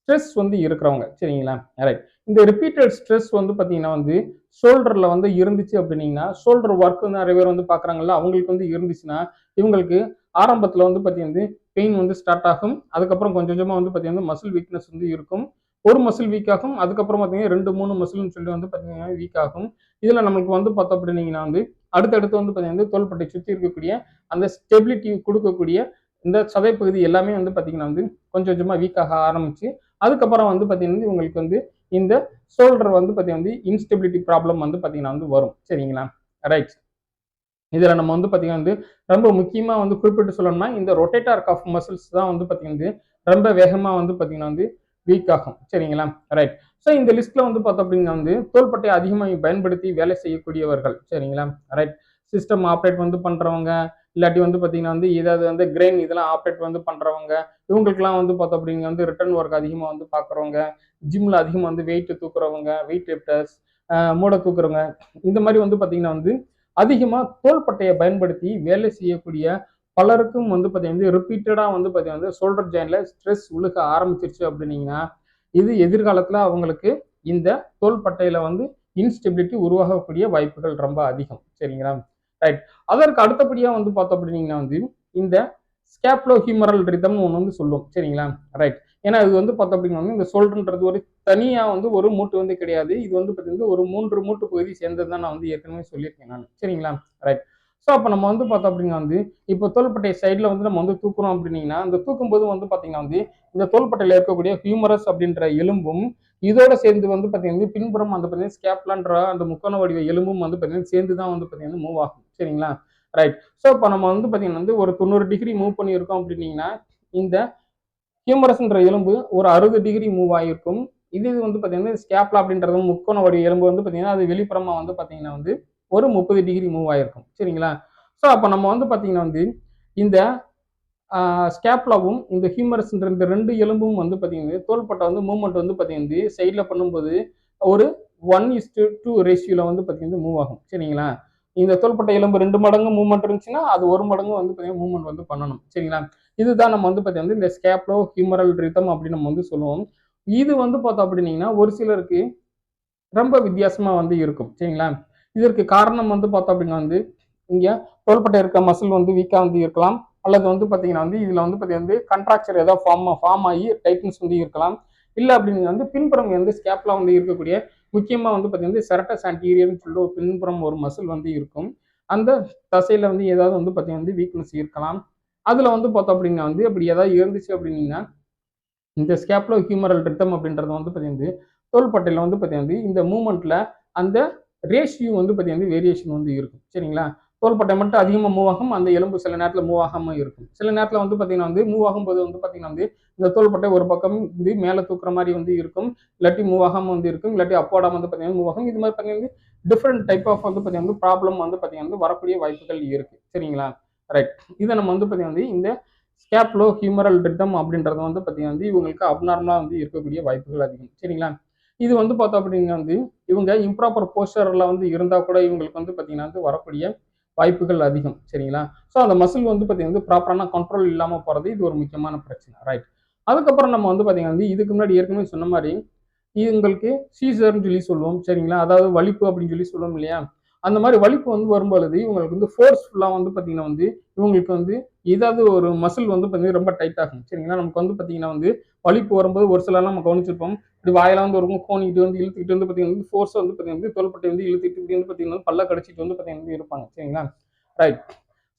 ஸ்ட்ரெஸ் வந்து இருக்கிறவங்க. சரிங்களா? ரைட். இந்த ரிப்பீட்டட் ஸ்ட்ரெஸ் வந்து பார்த்தீங்கன்னா வந்து ஷோல்டர்ல வந்து இருந்துச்சு அப்படின்னீங்கன்னா, ஷோல்டர் ஒர்க் வந்து நிறைய பேர் வந்து பார்க்குறாங்கல்ல, அவங்களுக்கு வந்து இருந்துச்சுன்னா, இவங்களுக்கு ஆரம்பத்தில வந்து பார்த்தீங்கன்னா பெயின் வந்து ஸ்டார்ட் ஆகும். அதுக்கப்புறம் கொஞ்சம் கொஞ்சமா வந்து பார்த்தீங்கன்னா மசில் வீக்னஸ் வந்து இருக்கும். ஒரு மசில் வீக் ஆகும். அதுக்கப்புறம் பார்த்தீங்கன்னா 2, 3 மசில்னு சொல்லி வந்து பார்த்தீங்கன்னா வீக் ஆகும். இதில நமக்கு வந்து பார்த்தோம் அப்படின்னீங்கன்னா வந்து அடுத்தடுத்து வந்து பார்த்தீங்கன்னா தோள்பட்டை சுத்தி இருக்கக்கூடிய அந்த ஸ்டெபிலிட்டி கொடுக்கக்கூடிய இந்த சதைப்பகுதி எல்லாமே வந்து பார்த்தீங்கன்னா வந்து கொஞ்சம் கொஞ்சமா வீக் ஆக ஆரம்பிச்சு, அதுக்கப்புறம் வந்து பார்த்தீங்கன்னா உங்களுக்கு வந்து இந்த ஷோல்டர் வந்து பார்த்தீங்கன்னா இன்ஸ்டெபிலிட்டி ப்ராப்ளம் வந்து பார்த்தீங்கன்னா வந்து வரும். சரிங்களா? ரைட். இதுல நம்ம வந்து பார்த்தீங்கன்னா வந்து ரொம்ப முக்கியமா வந்து குறிப்பிட்டு சொல்லணும்னா இந்த ரொட்டேட்டர் கஃப் மசில்ஸ் தான் வந்து பார்த்தீங்கன்னா ரொம்ப வேகமா வந்து பார்த்தீங்கன்னா வந்து வீக் ஆகும். சரிங்களா? ரைட். ஸோ இந்த லிஸ்ட்ல வந்து பார்த்தோம் அப்படின்னா வந்து தோள்பட்டை அதிகமாக பயன்படுத்தி வேலை செய்யக்கூடியவர்கள். சரிங்களா? ரைட். சிஸ்டம் ஆப்ரேட் வந்து பண்றவங்க, இல்லாட்டி வந்து பார்த்தீங்கன்னா வந்து ஏதாவது வந்து கிரெயின் இதெல்லாம் ஆப்ரேட் வந்து பண்றவங்க, இவங்களுக்குலாம் வந்து பார்த்தோம் அப்படின்னா வந்து ரிட்டர்ன் ஒர்க் அதிகமாக வந்து பார்க்குறவங்க, ஜிம்ல அதிகமாக வந்து வெயிட் தூக்குறவங்க, வெயிட் லிஃப்டர்ஸ், மூட தூக்குறவங்க, இந்த மாதிரி வந்து பார்த்தீங்கன்னா வந்து அதிகமா தோள்பட்டையை பயன்படுத்தி வேலை செய்யக்கூடிய பலருக்கும் வந்து பார்த்தீங்கன்னா ரிப்பீட்டடா வந்து பார்த்தீங்கன்னா ஷோல்டர் ஜாயின்ல ஸ்ட்ரெஸ் விழுக ஆரம்பிச்சிருச்சு அப்படின்னீங்கன்னா இது எதிர்காலத்துல அவங்களுக்கு இந்த தோள்பட்டையில வந்து இன்ஸ்டெபிலிட்டி உருவாகக்கூடிய வாய்ப்புகள் ரொம்ப அதிகம். சரிங்களா? ரைட். அதற்கு அடுத்தபடியா வந்து பார்த்தோம் அப்படின்னீங்கன்னா வந்து இந்த ஸ்கேப்லோ ஹியூமரல் ரிதம்னு ஒன்று வந்து சொல்லுவோம். சரிங்களா? ரைட். ஏன்னா இது வந்து பார்த்தோம் அப்படின்னா இந்த ஷோல்டர்ன்றது ஒரு தனியா வந்து ஒரு மூட்டு வந்து கிடையாது. இது வந்து பார்த்தீங்கன்னா ஒரு 3 மூட்டு பகுதி சேர்ந்தது தான் நான் வந்து ஏற்கனவே சொல்லியிருக்கேன் நானு. சரிங்களா? ரைட். ஸோ அப்போ நம்ம வந்து பார்த்தோம் அப்படின்னா வந்து இப்போ தோள்பட்டை சைடில் வந்து நம்ம வந்து தூக்குறோம் அப்படின்னீங்கன்னா அந்த தூக்கும்போது வந்து பார்த்தீங்கன்னா வந்து இந்த தோள்பட்டையில் இருக்கக்கூடிய ஹியூமரஸ் அப்படின்ற எலும்பும் இதோட சேர்ந்து வந்து பார்த்தீங்கன்னா பின்புறம் வந்து பார்த்தீங்கன்னா ஸ்கேப்லான்ற அந்த முக்கோண வடிவ எலும்பும் வந்து பார்த்தீங்கன்னா சேர்ந்து தான் வந்து பார்த்தீங்கன்னா மூவ் ஆகும். சரிங்களா? ரைட். ஸோ இப்போ நம்ம வந்து பார்த்தீங்கன்னா வந்து ஒரு 90 டிகிரி மூவ் பண்ணியிருக்கோம் அப்படின்னீங்கன்னா இந்த ஹியூமரஸ்ன்ற எலும்பு ஒரு 60 டிகிரி மூவ் ஆகிருக்கும். இது வந்து பார்த்தீங்கன்னா ஸ்கேப்லா அப்படின்றது முக்கோண வடிவ எலும்பு வந்து பார்த்தீங்கன்னா அது வெளிப்புறமா வந்து பார்த்தீங்கன்னா வந்து ஒரு 30 டிகிரி மூவ் ஆகிருக்கும். சரிங்களா? ஸோ அப்போ நம்ம வந்து பார்த்தீங்கன்னா வந்து இந்த ஸ்கேப்லாவும் இந்த ஹியூமரஸ்ன்ற இந்த 2 எலும்பும் வந்து பார்த்தீங்கன்னா தோள்பட்டை வந்து மூவ்மெண்ட் வந்து பார்த்தீங்கன்னா சைடில் பண்ணும்போது ஒரு 1:2 ரேஷியோல வந்து பார்த்தீங்கன்னா மூவ் ஆகும். சரிங்களா? இந்த தோள்பட்டை எலும்பு 2 மடங்கு மூவ்மெண்ட் இருந்துச்சுன்னா அது 1 மடங்கு வந்து பார்த்தீங்கன்னா மூவ்மெண்ட் வந்து பண்ணணும். சரிங்களா? இதுதான் நம்ம வந்து பார்த்தீங்கன்னா இந்த ஸ்கேப்லோ ஹியூமரல் ரிதம் அப்படின்னு நம்ம வந்து சொல்லுவோம். இது வந்து பார்த்தோம் அப்படின்னீங்கன்னா ஒரு சிலருக்கு ரொம்ப வித்தியாசமா வந்து இருக்கும். சரிங்களா? இதற்கு காரணம் வந்து பார்த்தோம் அப்படின்னா வந்து இங்க தோள்பட்டை இருக்க மசில் வந்து வீக்கா வந்து இருக்கலாம். அல்லது வந்து பார்த்தீங்கன்னா வந்து இதுல வந்து பார்த்தீங்கன்னா கண்ட்ராக்சர் ஏதாவது ஃபார்ம் ஆகி டைட்னஸ் வந்து இருக்கலாம். இல்ல அப்படின்னு வந்து பின்புறம் வந்து ஸ்கேப்லா வந்து இருக்கக்கூடிய முக்கியமா வந்து பார்த்தீங்கன்னா செரட்டஸ் ஆன்டீரியர்னு சொல்லிட்டு ஒரு பின்புறம் ஒரு மசில் வந்து இருக்கும். அந்த தசையில வந்து ஏதாவது வந்து பார்த்தீங்கன்னா வீக்னஸ் இருக்கலாம். அதுல வந்து பார்த்தோம் அப்படின்னா வந்து அப்படி ஏதாவது இருந்துச்சு அப்படின்னீங்கன்னா இந்த ஸ்கேப்லோ ஹியூமரல் ரிதம் அப்படின்றது வந்து பார்த்தீங்கன்னா தோள்பட்டையில வந்து பார்த்தீங்கன்னா இந்த மூவ்மெண்ட்ல அந்த ரேஷியோ வந்து பார்த்தீங்கன்னா வேரியேஷன் வந்து இருக்கும். சரிங்களா? தோள்பட்டை மட்டும் அதிகமாக மூவ் ஆகும். அந்த எலும்பு சில நேரத்தில் மூவ் ஆகாம இருக்கும். சில நேரத்தில் வந்து பார்த்தீங்கன்னா வந்து மூவ் ஆகும்போது வந்து பார்த்தீங்கன்னா வந்து இந்த தோள்பட்டை ஒரு பக்கம் வந்து மேலே தூக்குற மாதிரி வந்து இருக்கும். இல்லாட்டி மூவ் ஆகாம வந்து இருக்கும். இல்லாட்டி அப்போடா வந்து பார்த்தீங்கன்னா மூவ் ஆகும். இது மாதிரி பார்த்தீங்கன்னா டிஃப்ரெண்ட் டைப் ஆஃப் வந்து பார்த்தீங்கன்னா ப்ராப்ளம் வந்து பார்த்தீங்கன்னா வரக்கூடிய வாய்ப்புகள் இருக்கு. சரிங்களா? ரைட். இதை நம்ம வந்து பார்த்தீங்கன்னா இந்த ஸ்கேப்லோ ஹியூமரல் ரிதம் அப்படின்றது வந்து பார்த்தீங்கன்னா இவங்களுக்கு அப்நார்மலா வந்து இருக்கக்கூடிய வாய்ப்புகள் அதிகம். சரிங்களா? இது வந்து பார்த்தோம் அப்படின்னா வந்து இவங்க இம்ப்ராப்பர் போஸ்டர்ல வந்து இருந்தா கூட இவங்களுக்கு வந்து பார்த்தீங்கன்னா வந்து வரக்கூடிய வாய்ப்புகள் அதிகம். சரிங்களா? ஸோ அந்த மசில் வந்து பார்த்தீங்கன்னா ப்ராப்பரான கண்ட்ரோல் இல்லாம போறது இது ஒரு முக்கியமான பிரச்சனை. ரைட். அதுக்கப்புறம் நம்ம வந்து பார்த்தீங்கன்னா வந்து இதுக்கு முன்னாடி ஏற்கனவே சொன்ன மாதிரி இவங்களுக்கு சீசர்ன்னு சொல்லி சொல்லுவோம். சரிங்களா? அதாவது வலிப்பு அப்படின்னு சொல்லி சொல்லுவோம் இல்லையா? அந்த மாதிரி வலிப்பு வந்து வரும்பொழுது இவங்களுக்கு வந்து ஃபோர்ஸ்ஃபுல்லா வந்து பார்த்தீங்கன்னா வந்து இவங்களுக்கு வந்து ஏதாவது ஒரு மசில் வந்து பார்த்தீங்கன்னா ரொம்ப டைட் ஆகும். சரிங்களா? நமக்கு வந்து பார்த்தீங்கன்னா வந்து வலிப்பு வரும்போது ஒரு சிலர்லாம் நம்ம கவனிச்சிருப்போம். இப்படி வாயெல்லாம் வந்து இருக்கும் கோணிக்கிட்டு வந்து இழுத்துக்கிட்டு வந்து பார்த்தீங்கன்னா ஃபோர்ஸ் வந்து பார்த்தீங்கன்னா தோள்பட்டை வந்து இழுத்துட்டு இப்படி வந்து பார்த்தீங்கன்னா பல்ல கடிச்சிட்டு வந்து பார்த்தீங்கன்னா இருப்பாங்க. சரிங்களா? ரைட்.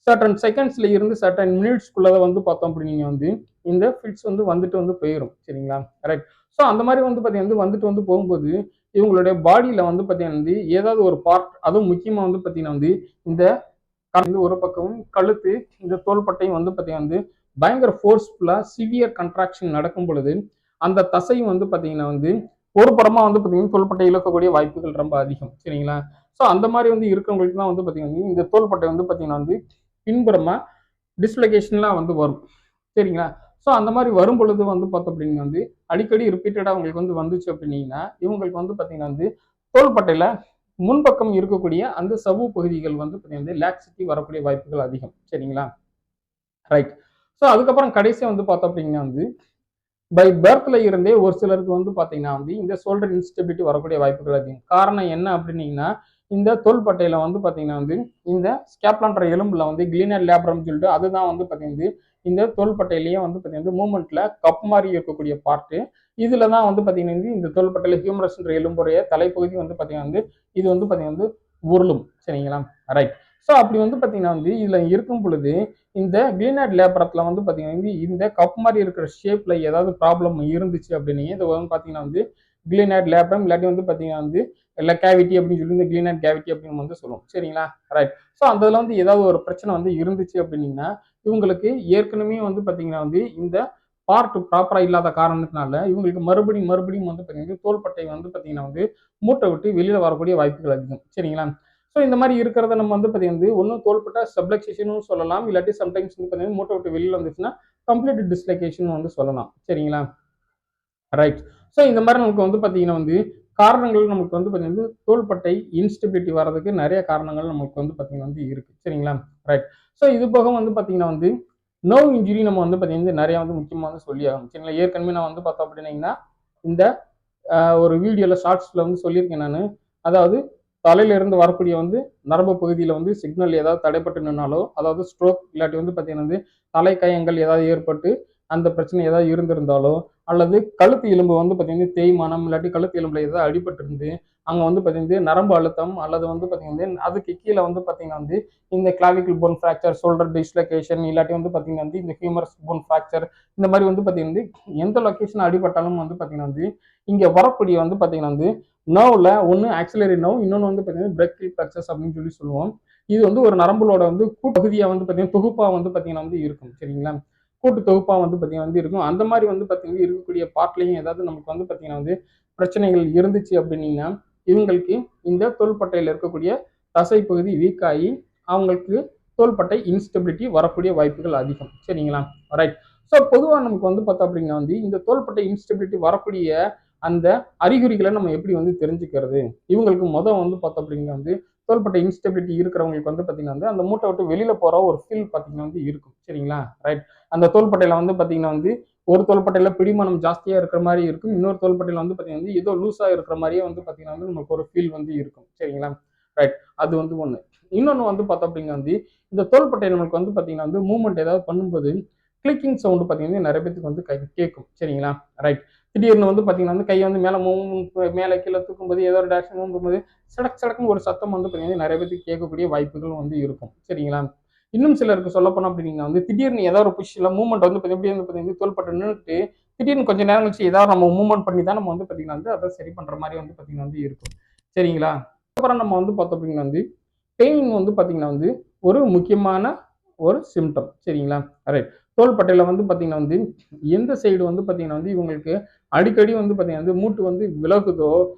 சர்டன் செகண்ட்ஸ்ல இருந்து சர்டன் மினிட்ஸ்க்குள்ளதை வந்து பார்த்தோம் அப்படின்னீங்க வந்து இந்த ஃபிட்ஸ் வந்து வந்துட்டு வந்து போயிடும். சரிங்களா? ரைட். ஸோ அந்த மாதிரி வந்து பார்த்தீங்கன்னா வந்துட்டு வந்து போகும்போது இவங்களுடைய பாடியில வந்து பார்த்தீங்கன்னா வந்து ஏதாவது ஒரு பார்ட், அதுவும் முக்கியமா வந்து பார்த்தீங்கன்னா வந்து இந்த ஒரு பக்கமும் கழுத்து, இந்த தோள்பட்டையும் வந்து பார்த்தீங்கன்னா வந்து பயங்கர ஃபோர்ஸ்ஃபுல்லா சிவியர் கன்ட்ராக்ஷன் நடக்கும் பொழுது அந்த தசையும் வந்து பார்த்தீங்கன்னா வந்து ஒரு புறமா வந்து பார்த்தீங்கன்னா தோள்பட்டை இழக்கக்கூடிய வாய்ப்புகள் ரொம்ப அதிகம். சரிங்களா? ஸோ அந்த மாதிரி வந்து இருக்கிறவங்களுக்கு தான் வந்து பார்த்தீங்கன்னா இந்த தோள்பட்டை வந்து பார்த்தீங்கன்னா வந்து பின்புறமா டிஸ்லொகேஷன்லாம் வந்து வரும். சரிங்களா? ஸோ அந்த மாதிரி வரும் பொழுது வந்து பார்த்தோம் அப்படின்னா வந்து அடிக்கடி ரிப்பீட்டடா அவங்களுக்கு வந்து வந்துச்சு அப்படின்னீங்கன்னா இவங்களுக்கு வந்து பார்த்தீங்கன்னா வந்து தோள்பட்டையில முன்பக்கம் இருக்கக்கூடிய அந்த சவ்வு பகுதிகள் வந்து பார்த்தீங்கன்னா லாக்ஸிட்டி வரக்கூடிய வாய்ப்புகள் அதிகம். சரிங்களா? ரைட். ஸோ அதுக்கப்புறம் கடைசியா வந்து பார்த்தோம் அப்படின்னா வந்து பை பர்த்ல இருந்தே ஒரு சிலருக்கு வந்து பார்த்தீங்கன்னா வந்து இந்த ஷோல்டர் இன்ஸ்டெபிலிட்டி வரக்கூடிய வாய்ப்புகள் அதிகம். காரணம் என்ன அப்படின்னீங்கன்னா இந்த தோள்பட்டையில வந்து பார்த்தீங்கன்னா வந்து இந்த ஸ்கேப்லான்ற எலும்புல வந்து கிளீனர் லேப்ரம் சொல்லிட்டு அதுதான் வந்து பார்த்தீங்கன்னா இந்த தோள்பட்டையிலேயே வந்து பார்த்தீங்கன்னா மூமெண்ட்ல கப் மாதிரி இருக்கக்கூடிய பார்ட்டு. இதுல தான் வந்து பார்த்தீங்கன்னா இந்த தோள்பட்டையில ஹியூமரஸ்ன்ற எலும்புடைய தலைப்பகுதி வந்து பார்த்தீங்கன்னா வந்து இது வந்து பார்த்தீங்கன்னா வந்து உருளும். சரிங்களா? ரைட். ஸோ அப்படி வந்து பார்த்தீங்கன்னா வந்து இதுல இருக்கும் பொழுது இந்த கிளீனர் லேப்ரத்துல வந்து பார்த்தீங்கன்னா இந்த கப் மாதிரி இருக்கிற ஷேப்ல ஏதாவது ப்ராப்ளம் இருந்துச்சு அப்படின்னு இது வந்து பார்த்தீங்கன்னா வந்து கிளீனர் லேப்ரம் இல்லாட்டி வந்து பார்த்தீங்கன்னா வந்து இல்லை கேவிட்டி அப்படின்னு சொல்லி இந்த கிளீனர் கேவிட்டி அப்படின்னு வந்து சொல்லுவோம். சரிங்களா? ரைட். ஸோ அந்த இதில் வந்து ஏதாவது ஒரு பிரச்சனை வந்து இருந்துச்சு அப்படின்னீங்கன்னா இவங்களுக்கு ஏற்கனவே வந்து பார்த்தீங்கன்னா வந்து இந்த பார்ட் ப்ராப்பரா இல்லாத காரணத்தினால இவங்களுக்கு மறுபடியும் வந்து பார்த்தீங்கன்னா தோள்பட்டை வந்து பார்த்தீங்கன்னா வந்து மூட்டை விட்டு வெளியில வரக்கூடிய வாய்ப்புகள் அதிகம். சரிங்களா? ஸோ இந்த மாதிரி இருக்கிறத நம்ம வந்து பார்த்தீங்கன்னா ஒன்றும் தோள்பட்டா சப்ளக்சேஷனும் சொல்லலாம், இல்லாட்டி சம்டைம்ஸ் வந்து பார்த்தீங்கன்னா மூட்டை விட்டு வெளியில வந்துச்சுன்னா கம்ப்ளீட் டிஸ்லொகேஷன் வந்து சொல்லலாம். சரிங்களா? ரைட். ஸோ இந்த மாதிரி நமக்கு வந்து பார்த்தீங்கன்னா வந்து காரணங்கள் நமக்கு வந்து பார்த்தீங்கன்னா தோள்பட்டை இன்ஸ்டெபிலிட்டி வர்றதுக்கு நிறைய காரணங்கள் நமக்கு வந்து பார்த்தீங்கன்னா வந்து இருக்கு. சரிங்களா? ரைட். ஸோ இது போக வந்து பார்த்தீங்கன்னா வந்து நர்வ் இன்ஜுரி நம்ம வந்து பார்த்தீங்கன்னா நிறைய வந்து முக்கியமாக வந்து சொல்லி ஆகும். சரிங்களா? ஏற்கனவே நான் வந்து பார்த்தோம் அப்படின்னீங்கன்னா இந்த ஒரு வீடியோல ஷார்ட்ஸ்ல வந்து சொல்லியிருக்கேன் நான். அதாவது தலையில இருந்து வரக்கூடிய வந்து நரம்பு பகுதியில வந்து சிக்னல் ஏதாவது தடைப்பட்டு நின்னாலோ, அதாவது ஸ்ட்ரோக் இல்லாட்டி வந்து பார்த்தீங்கன்னா வந்து தலைக்காயங்கள் ஏதாவது ஏற்பட்டு அந்த பிரச்சனை ஏதாவது இருந்திருந்தாலோ, அல்லது கழுத்து எலும்பு வந்து பார்த்தீங்கன்னா தேய்மானம் இல்லாட்டி கழுத்து எலும்புல ஏதாவது அடிபட்டிருந்து அங்க வந்து பார்த்தீங்கன்னா நரம்பு அழுத்தம் அல்லது வந்து பார்த்தீங்கன்னா அதுக்கு கீழே வந்து பார்த்தீங்கன்னா வந்து இந்த clavicle phone fracture, shoulder dislocation இல்லாட்டி வந்து பார்த்தீங்கன்னா வந்து இந்த ஹியூமரஸ் போன் ஃப்ராக்சர் இந்த மாதிரி வந்து பார்த்தீங்கன்னா எந்த லொகேஷன் அடிபட்டாலும் வந்து பார்த்தீங்கன்னா வந்து இங்க வரக்கூடிய வந்து பார்த்தீங்கன்னா வந்து நர்வ்ல ஒன்று ஆக்சிலரி நர்வ், இன்னொன்று வந்து பார்த்தீங்கன்னா பிரேக்கில் பிளக்ஸஸ் அப்படின்னு சொல்லி சொல்லுவோம். இது வந்து ஒரு நரம்புகளோட வந்து கூட்டப்பகுதியாக வந்து பார்த்தீங்கன்னா தொகுப்பா வந்து பார்த்தீங்கன்னா வந்து இருக்கும். சரிங்களா? கூட்டு தொகுப்பா வந்து பார்த்தீங்கன்னா வந்து இருக்கும். அந்த மாதிரி வந்து பார்த்தீங்கன்னா இருக்கக்கூடிய பார்ட்லையும் ஏதாவது நமக்கு வந்து பார்த்தீங்கன்னா வந்து பிரச்சனைகள் இருந்துச்சு அப்படின்னீங்கன்னா இவங்களுக்கு இந்த தோள்பட்டையில் இருக்கக்கூடிய தசை பகுதி வீக் ஆகி அவங்களுக்கு தோள்பட்டை இன்ஸ்டெபிலிட்டி வரக்கூடிய வாய்ப்புகள் அதிகம். சரிங்களா? ரைட். ஸோ பொதுவாக நமக்கு வந்து பார்த்தோம் அப்படின்னா வந்து இந்த தோள்பட்டை இன்ஸ்டெபிலிட்டி வரக்கூடிய அந்த அறிகுறிகளை நம்ம எப்படி வந்து தெரிஞ்சுக்கிறது? இவங்களுக்கு வந்து பார்த்தோம் அப்படின்னா வந்து தோள்பட்டை இன்ஸ்டெபிலிட்டி இருக்கிறவங்களுக்கு வந்து பார்த்தீங்கன்னா வந்து அந்த மூட்டை விட்டு வெளியில போற ஒரு ஃபீல் பார்த்தீங்கன்னா வந்து இருக்கும். சரிங்களா? ரைட். அந்த தோள்பட்டையில வந்து பார்த்தீங்கன்னா வந்து ஒரு தோள்பட்டையில பிடிமானம் ஜாஸ்தியா இருக்கிற மாதிரி இருக்கும். இன்னொரு தோள்பட்டையில வந்து பார்த்தீங்கன்னா வந்து ஏதோ லூஸா இருக்கிற மாதிரியே வந்து பார்த்தீங்கன்னா வந்து நமக்கு ஒரு ஃபீல் வந்து இருக்கும். சரிங்களா? ரைட். அது வந்து ஒண்ணு. இன்னொன்னு வந்து பார்த்தோம் அப்படின்னா வந்து இந்த தோள்பட்டை நமக்கு வந்து பார்த்தீங்கன்னா வந்து மூவ்மெண்ட் ஏதாவது பண்ணும்போது கிளிக்கிங் சவுண்ட் பார்த்தீங்கன்னா நிறைய பேருக்கு வந்து கேட்கும். சரிங்களா? ரைட். திடீர்னு வந்து பார்த்தீங்கன்னா வந்து கையை வந்து மேலே கீழே தூக்கும்போது ஏதோ ஒரு டேரக்ஷன் தூக்கும்போது சடக் சடக்குன்னு ஒரு சத்தம் வந்து பார்த்தீங்கன்னா நிறைய பேருக்கு கேட்கக்கூடிய வாய்ப்புகள் வந்து இருக்கும். சரிங்களா? இன்னும் சிலருக்கு சொல்ல போனோம் அப்படின்னா வந்து திடீர்னு ஏதாவது ஒரு பொசிஷன்ல மூவ்மெண்ட் வந்து எப்படி வந்து பார்த்தீங்கன்னா தோள்பட்டை நின்றுட்டு திடீர்னு கொஞ்சம் நேரம் கழிச்சு ஏதாவது நம்ம மூவ்மெண்ட் பண்ணி தான் நம்ம வந்து பார்த்தீங்கன்னா வந்து அதை சரி பண்ற மாதிரி வந்து பார்த்தீங்கன்னா வந்து இருக்கும். சரிங்களா? அப்புறம் நம்ம வந்து பார்த்தோம் அப்படின்னா வந்து பெயின் வந்து பார்த்தீங்கன்னா வந்து ஒரு முக்கியமான ஒரு சிம்டம். சரிங்களா? ரைட். தோள்பட்டையில வந்து பார்த்தீங்கன்னா வந்து எந்த சைடு வந்து பார்த்தீங்கன்னா வந்து இவங்களுக்கு அடிக்கடி வந்து பார்த்தீங்கன்னா வந்து மூட்டு வந்து விலகுதோ,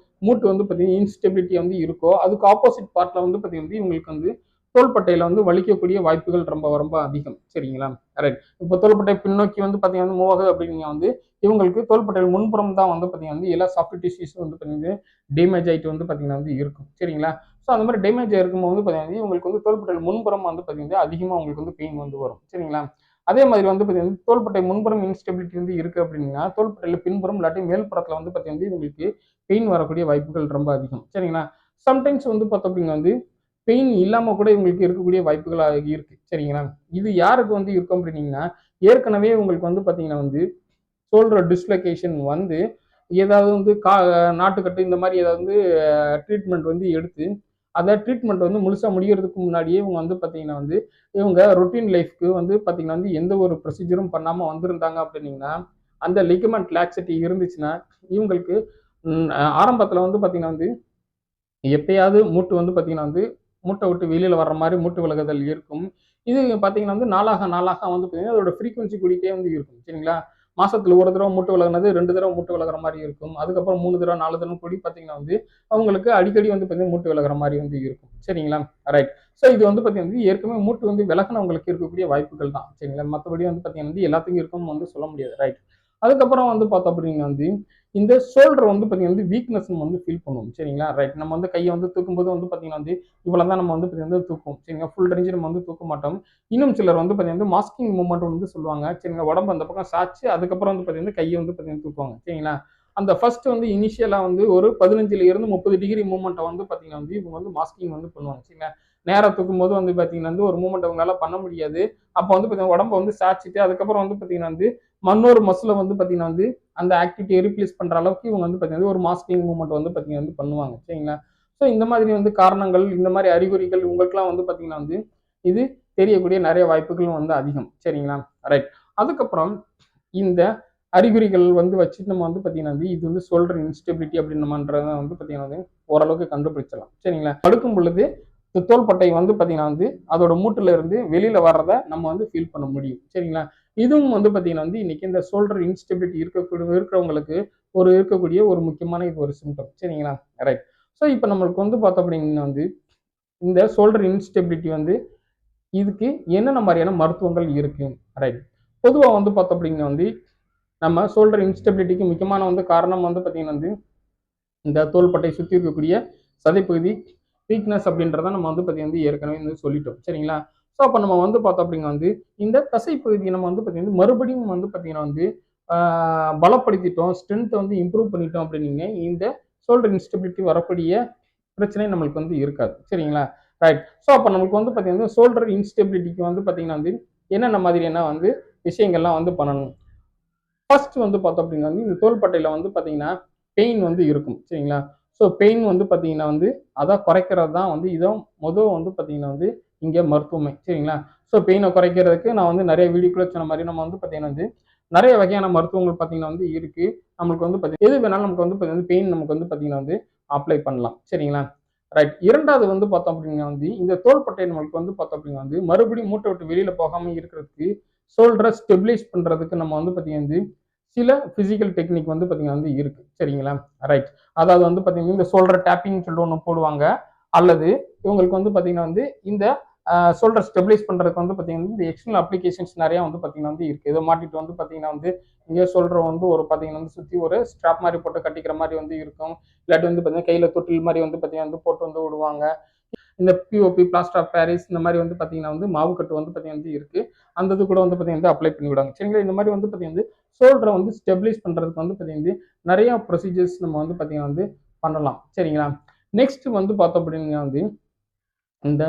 மூட்டு வந்து பார்த்தீங்கன்னா இன்ஸ்டெபிலிட்டி வந்து இருக்கோ, அதுக்கு ஆப்போசிட் பார்ட்ல வந்து பார்த்தீங்கன்னா இவங்களுக்கு வந்து தோள்பட்டையில வந்து வலிக்கக்கூடிய வாய்ப்புகள் ரொம்ப ரொம்ப அதிகம். சரிங்களா? ரைட். இப்போ தோள்பட்டை பின்னோக்கி வந்து பார்த்தீங்கன்னா மூவ் ஆகுது அப்படின்னா வந்து இவங்களுக்கு தோள்பட்டையில் முன்புறம் தான் வந்து பார்த்தீங்கன்னா வந்து எல்லா சாஃப்ட் டிஷ்யூஸ் வந்து பார்த்தீங்கன்னா டேமேஜ் ஆயிட்டு வந்து பார்த்தீங்கன்னா வந்து இருக்கும். சரிங்களா? ஸோ அந்த மாதிரி டேமேஜ் இருக்கும்போது வந்து பார்த்தீங்கன்னா இவங்களுக்கு வந்து தோள்பட்டையில் முன்புறம் வந்து பார்த்தீங்கன்னா அதிகமாக உங்களுக்கு வந்து பெயின் வந்து வரும். சரிங்களா? அதே மாதிரி வந்து பார்த்தீங்கன்னா தோள்பட்டை முன்புறம் இன்ஸ்டெபிலிட்டி வந்து இருக்கு அப்படின்னா தோள்பட்டையில் பின்புறம் இல்லாட்டி மேல்புறத்தில் வந்து பார்த்தீங்கன்னா இவங்களுக்கு பெயின் வரக்கூடிய வாய்ப்புகள் ரொம்ப அதிகம். சரிங்களா? சம்டைம்ஸ் வந்து பார்த்தோம் அப்படின்னா வந்து பெயின் இல்லாம கூட இவங்களுக்கு இருக்கக்கூடிய வாய்ப்புகள் இருக்கு. சரிங்களா? இது யாருக்கு வந்து இருக்கும் அப்படின்னீங்கன்னா ஏற்கனவே உங்களுக்கு வந்து பார்த்தீங்கன்னா வந்து ஷோல்டர் டிஸ்லொகேஷன் வந்து ஏதாவது வந்து நாட்டுக்கட்டு இந்த மாதிரி ஏதாவது வந்து ட்ரீட்மெண்ட் வந்து எடுத்து அதை ட்ரீட்மெண்ட் வந்து முழுசாக முடிகிறதுக்கு முன்னாடியே இவங்க வந்து பார்த்தீங்கன்னா வந்து இவங்க ரொட்டீன் லைஃப்க்கு வந்து பார்த்தீங்கன்னா வந்து எந்த ஒரு ப்ரொசீஜரும் பண்ணாமல் வந்திருந்தாங்க அப்படின்னீங்கன்னா அந்த லிகமெண்ட் லாக்ஸிட்டி இருந்துச்சுன்னா இவங்களுக்கு ஆரம்பத்தில் வந்து பார்த்தீங்கன்னா வந்து எப்பயாவது மூட்டு வந்து பார்த்தீங்கன்னா வந்து மூட்டை விட்டு வெளியில் வர்ற மாதிரி மூட்டு விலகுதல் இருக்கும். இது பார்த்தீங்கன்னா வந்து நாளாக நாளாக வந்து பார்த்தீங்கன்னா அதோட ஃப்ரீக்வன்சி கூடிட்டே வந்து இருக்கும். சரிங்களா? மாசத்துல ஒரு தடவை மூட்டு விலகுனது 2 தடவை மூட்டு விலகுற மாரி இருக்கும். அதுக்கப்புறம் 3 தடவை 4 தடவை கூடி பார்த்தீங்கன்னா வந்து அவங்களுக்கு அடிக்கடி வந்து பார்த்தீங்கன்னா மூட்டு விலகுற மாரி வந்து இருக்கும். சரிங்களா? ரைட். ஸோ இது வந்து பார்த்தீங்கன்னா ஏற்கனவே மூட்டு வந்து விலகுனவங்களுக்கு இருக்கக்கூடிய வாய்ப்புகள் தான். சரிங்களா? மத்தபடி வந்து பார்த்தீங்கன்னா வந்து எல்லாத்துக்கும் இருக்கும்னு வந்து சொல்ல முடியாது. ரைட். அதுக்கப்புறம் வந்து பார்த்தோம் அப்படின்னா வந்து இந்த ஷோல்டர் வந்து பார்த்தீங்கன்னா வந்து வீக்னஸ் வந்து ஃபீல் பண்ணுவோம். சரிங்களா? ரைட். நம்ம வந்து கையை வந்து தூக்கும்போது வந்து பார்த்தீங்கன்னா வந்து இவ்வளோ தான் நம்ம வந்து பார்த்தீங்கன்னா தூக்குவோம். சரிங்களா? ஃபுல் ரேஞ்ச் நம்ம வந்து தூக்க மாட்டோம். இன்னும் சிலர் வந்து பார்த்தீங்கன்னா வந்து மாஸ்கிங் மூவ்மெண்ட் வந்து சொல்லுவாங்க. சரிங்களா? உடம்பு அந்த பக்கம் சாய்ச்சு அதுக்கப்புறம் வந்து பார்த்தீங்கன்னா கையை வந்து பார்த்தீங்கன்னா தூக்குவாங்க. சரிங்களா? அந்த ஃபர்ஸ்ட் வந்து இனிஷியலா வந்து ஒரு 15ல இருந்து 30 டிகிரி மூவ்மெண்ட்டை வந்து பார்த்தீங்கன்னா வந்து இவங்க வந்து மாஸ்கிங் வந்து பண்ணுவாங்க. சரிங்களா? நேரா தூக்கும்போது வந்து பார்த்தீங்கன்னா வந்து ஒரு மூவ்மெண்ட் அவங்களால பண்ண முடியாது. அப்போ வந்து பார்த்தீங்கன்னா உடம்ப வந்து சாய்ச்சிட்டு அதுக்கப்புறம் வந்து பார்த்தீங்கன்னா வந்து மண்ணொரு மசில வந்து பார்த்தீங்கன்னா வந்து அந்த ஆக்டிவிட்டியை ரீப்ளேஸ் பண்ற அளவுக்கு இவங்க வந்து பார்த்தீங்கன்னா ஒரு மாஸ்கிங் மூவ்மெண்ட் வந்து பார்த்தீங்கன்னா வந்து பண்ணுவாங்க. சரிங்களா? ஸோ இந்த மாதிரி வந்து காரணங்கள், இந்த மாதிரி அறிகுறிகள் உங்களுக்குலாம் வந்து பார்த்தீங்கன்னா வந்து இது தெரியக்கூடிய நிறைய வாய்ப்புகளும் வந்து அதிகம். சரிங்களா? ரைட். அதுக்கப்புறம் இந்த அறிகுறிகள் வந்து வச்சு நம்ம வந்து பார்த்தீங்கன்னா வந்து இது வந்து ஷோல்டர் இன்ஸ்டெபிலிட்டி அப்படின்றத வந்து பார்த்தீங்கன்னா வந்து ஓரளவுக்கு கண்டுபிடிச்சிடலாம். சரிங்களா? படுக்கும் பொழுது இந்த தோள்பட்டை வந்து பார்த்தீங்கன்னா வந்து அதோட மூட்டுல இருந்து வெளியில வர்றத நம்ம வந்து ஃபீல் பண்ண முடியும். சரிங்களா? இதுவும் வந்து பார்த்தீங்கன்னா வந்து இன்னைக்கு இந்த ஷோல்டர் இன்ஸ்டெபிலிட்டி இருக்கிறவங்களுக்கு இருக்கக்கூடிய ஒரு முக்கியமான இது ஒரு சிம்டம். சரிங்களா? ரைட். ஸோ இப்போ நம்மளுக்கு வந்து பார்த்தோம் அப்படின்னா வந்து இந்த ஷோல்டர் இன்ஸ்டெபிலிட்டி வந்து இதுக்கு என்னென்ன மாதிரியான மருத்துவங்கள் இருக்கு? ரைட். பொதுவா வந்து பார்த்தோம் அப்படின்னா வந்து நம்ம ஷோல்டர் இன்ஸ்டெபிலிட்டிக்கு முக்கியமான வந்து காரணம் வந்து பார்த்தீங்கன்னா வந்து இந்த தோள்பட்டை சுற்றி இருக்கக்கூடிய சதைப்பகுதி வீக்னஸ் அப்படின்றத நம்ம வந்து பார்த்தீங்கன்னா ஏற்கனவே வந்து சொல்லிட்டோம். சரிங்களா? ஸோ அப்போ நம்ம வந்து பார்த்தோம் அப்படின்னா வந்து இந்த தசைப்பகுதியை நம்ம வந்து பார்த்தீங்கன்னா மறுபடியும் வந்து பார்த்தீங்கன்னா வந்து பலப்படுத்திட்டோம், ஸ்ட்ரென்த்தை வந்து இம்ப்ரூவ் பண்ணிட்டோம் அப்படின்னீங்க இந்த ஷோல்டர் இன்ஸ்டெபிலிட்டி வரக்கூடிய பிரச்சனை நம்மளுக்கு வந்து இருக்காது. சரிங்களா? ரைட். ஸோ அப்போ நமக்கு வந்து பார்த்தீங்கன்னா ஷோல்டர் இன்ஸ்டெபிலிட்டிக்கு வந்து பார்த்தீங்கன்னா வந்து என்னென்ன மாதிரியான வந்து விஷயங்கள்லாம் வந்து பண்ணணும். ஃபர்ஸ்ட் வந்து பார்த்தோம் அப்படின்னா வந்து இந்த தோள்பட்டையில வந்து பார்த்தீங்கன்னா பெயின் வந்து இருக்கும். சரிங்களா? ஸோ பெயின் வந்து பார்த்தீங்கன்னா வந்து அதை குறைக்கிறது தான் வந்து இதை முதல் வந்து பார்த்தீங்கன்னா வந்து இங்கே மருத்துவமை. சரிங்களா? ஸோ பெயினை குறைக்கிறதுக்கு நான் வந்து நிறைய வீடியோக்குள்ள சொன்ன மாதிரி நம்ம வந்து பார்த்தீங்கன்னா வந்து நிறைய வகையான மருத்துவங்கள் பார்த்தீங்கன்னா வந்து இருக்கு. நம்மளுக்கு வந்து பார்த்தீங்கன்னா எது வேணாலும் நமக்கு வந்து பார்த்தீங்கன்னா பெயின் நமக்கு வந்து பார்த்தீங்கன்னா வந்து அப்ளை பண்ணலாம். சரிங்களா? ரைட். இரண்டாவது வந்து பார்த்தோம் அப்படின்னா வந்து இந்த தோள்பட்டை நம்மளுக்கு வந்து பார்த்தோம் அப்படின்னா வந்து மறுபடியும் மூட்டை விட்டு வெளியில போகாம இருக்கிறதுக்கு ஷோல்டரை ஸ்டெபிலைஸ் பண்றதுக்கு நம்ம வந்து பார்த்தீங்கன்னா வந்து சில பிசிக்கல் டெக்னிக் வந்து பார்த்தீங்கன்னா வந்து இருக்கு. சரிங்களா? ரைட். அதாவது வந்து பார்த்தீங்கன்னா இந்த ஷோல்டர் டேப்பிங் சொல்லிட்டு ஒன்று போடுவாங்க. அல்லது இவங்களுக்கு வந்து பார்த்தீங்கன்னா வந்து இந்த ஷோல்டர் ஸ்டெபிலைஸ் பண்றதுக்கு வந்து பார்த்தீங்கன்னா இந்த எக்ஸ்டர்னல் அப்ளிகேஷன்ஸ் நிறைய வந்து பார்த்தீங்கன்னா வந்து இருக்கு. இதை மாட்டிட்டு வந்து பார்த்தீங்கன்னா வந்து இங்கே ஷோல்டர் வந்து ஒரு பார்த்தீங்கன்னா வந்து சுற்றி ஒரு ஸ்ட்ராப் மாதிரி போட்டு கட்டிக்கிற மாதிரி வந்து இருக்கும். இல்லாட்டி வந்து பார்த்தீங்கன்னா கையில் தொட்டில் மாதிரி வந்து பார்த்தீங்கன்னா வந்து போட்டு வந்து விடுவாங்க. இந்த பிஓபி பிளாஸ்டர் ஆஃப் பாரிஸ் இந்த மாதிரி வந்து பார்த்தீங்கன்னா வந்து மாவு கட்டு வந்து பார்த்தீங்கன்னா வந்து இருக்கு. அந்த இது கூட வந்து பார்த்தீங்கன்னா அப்ளை பண்ணி விடுவாங்க. சரிங்களா? இந்த மாதிரி வந்து பார்த்தீங்கன்னா வந்து ஷோல்டரை வந்து ஸ்டெபிலைஸ் பண்றதுக்கு வந்து பார்த்தீங்கன்னா நிறைய ப்ரொசீஜர்ஸ் நம்ம வந்து பார்த்தீங்கன்னா வந்து பண்ணலாம். சரிங்களா? நெக்ஸ்ட் வந்து பார்த்தோம் அப்படின்னா வந்து இந்த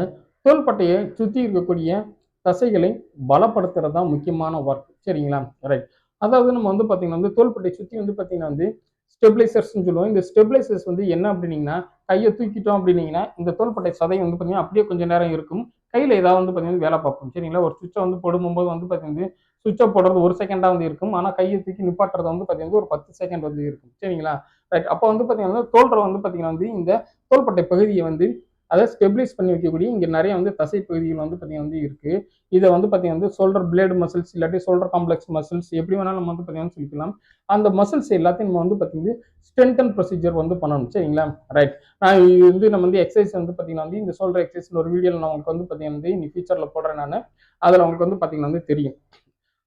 தோள்பட்டையை சுற்றி இருக்கக்கூடிய தசைகளை பலப்படுத்துறது தான் முக்கியமான ஒர்க். சரிங்களா? ரைட். அதாவது நம்ம வந்து பார்த்தீங்கன்னா வந்து தோள்பட்டையை சுற்றி வந்து பார்த்தீங்கன்னா வந்து ஸ்டெபிலைசர்ஸ்னு சொல்லுவோம். இந்த ஸ்டெபிலைசர்ஸ் வந்து என்ன அப்படின்னீங்கன்னா கையை தூக்கிட்டோம் அப்படின்னீங்கன்னா இந்த தோள்பட்டை சதை வந்து பார்த்தீங்கன்னா அப்படியே கொஞ்சம் நேரம் இருக்கும். கையில் ஏதாவது வந்து பார்த்தீங்கன்னா வேலை பார்ப்போம். சரிங்களா? ஒரு சுவிட்சை வந்து போடும்போது வந்து பார்த்தீங்கன்னா சுவிட்சை போடுறது 1 செகண்டா வந்து இருக்கும். ஆனால் கையை தூக்கி நிப்பாட்டுறது வந்து பார்த்தீங்கன்னா ஒரு 10 செகண்ட் வந்து இருக்கும். சரிங்களா? ரைட். அப்போ வந்து பார்த்தீங்கன்னா தோல்ற வந்து பார்த்தீங்கன்னா வந்து இந்த தோள்பட்டை பகுதியை வந்து அதை ஸ்டெபிலைஸ் பண்ணி வைக்கக்கூடிய இங்கே நிறைய வந்து தசை பகுதிகள் வந்து பார்த்தீங்கன்னா வந்து இருக்கு. இதை வந்து பார்த்தீங்கன்னா வந்து ஷோல்டர் பிளேடு மசில்ஸ் இல்லாட்டி ஷோல்டர் காம்ப்ளெக்ஸ் மசில்ஸ் எப்படி வேணாலும் நம்ம வந்து பார்த்தீங்கன்னா சொல்லிக்கலாம். அந்த மசில்ஸ் எல்லாத்தையும் நம்ம வந்து பார்த்தீங்கன்னா ஸ்ட்ரென்தன் ப்ரொசீஜர் வந்து பண்ணணும். சரிங்களா? ரைட். நான் இது வந்து நம்ம வந்து எக்ஸசைஸ் வந்து பார்த்தீங்கன்னா வந்து இந்த ஷோல்டர் எக்ஸசைஸ் ஒரு வீடியோவில் நான் உங்களுக்கு வந்து பார்த்தீங்கன்னா வந்து இன்னைக்கு ஃபியூச்சரில் போடுறேன் நான். அதில் உங்களுக்கு வந்து பார்த்தீங்கன்னா வந்து தெரியும்.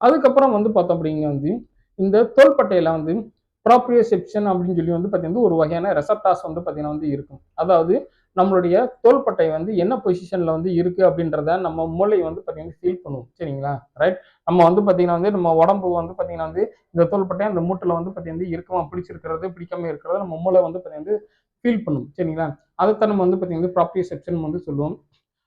அதுக்கப்புறம் வந்து பார்த்தோம் அப்படிங்க வந்து இந்த தோள்பட்டையில வந்து ப்ராப்ரியோசெப்ஷன் அப்படின்னு சொல்லி வந்து பார்த்தீங்கன்னா ஒரு வகையான ரெசப்டாஸ் வந்து பார்த்தீங்கன்னா வந்து இருக்கும். அதாவது நம்மளுடைய தோள்பட்டை வந்து என்ன பொசிஷன்ல வந்து இருக்கு அப்படின்றத நம்ம மூளை வந்து பார்த்தீங்கன்னா ஃபீல் பண்ணுவோம். சரிங்களா? ரைட். நம்ம வந்து பார்த்தீங்கன்னா வந்து நம்ம உடம்பு வந்து பார்த்தீங்கன்னா வந்து இந்த தோள்பட்டை அந்த மூட்டுல வந்து பார்த்தீங்கன்னா இருக்கமா பிடிச்சிருக்கிறது பிடிக்காம இருக்கிறது நம்ம மூளை வந்து பார்த்தீங்கன்னா ஃபீல் பண்ணும். சரிங்களா? அதைத்தான் நம்ம வந்து பார்த்தீங்கன்னா ப்ராப்ரியோசெப்ஷன் வந்து சொல்லுவோம்.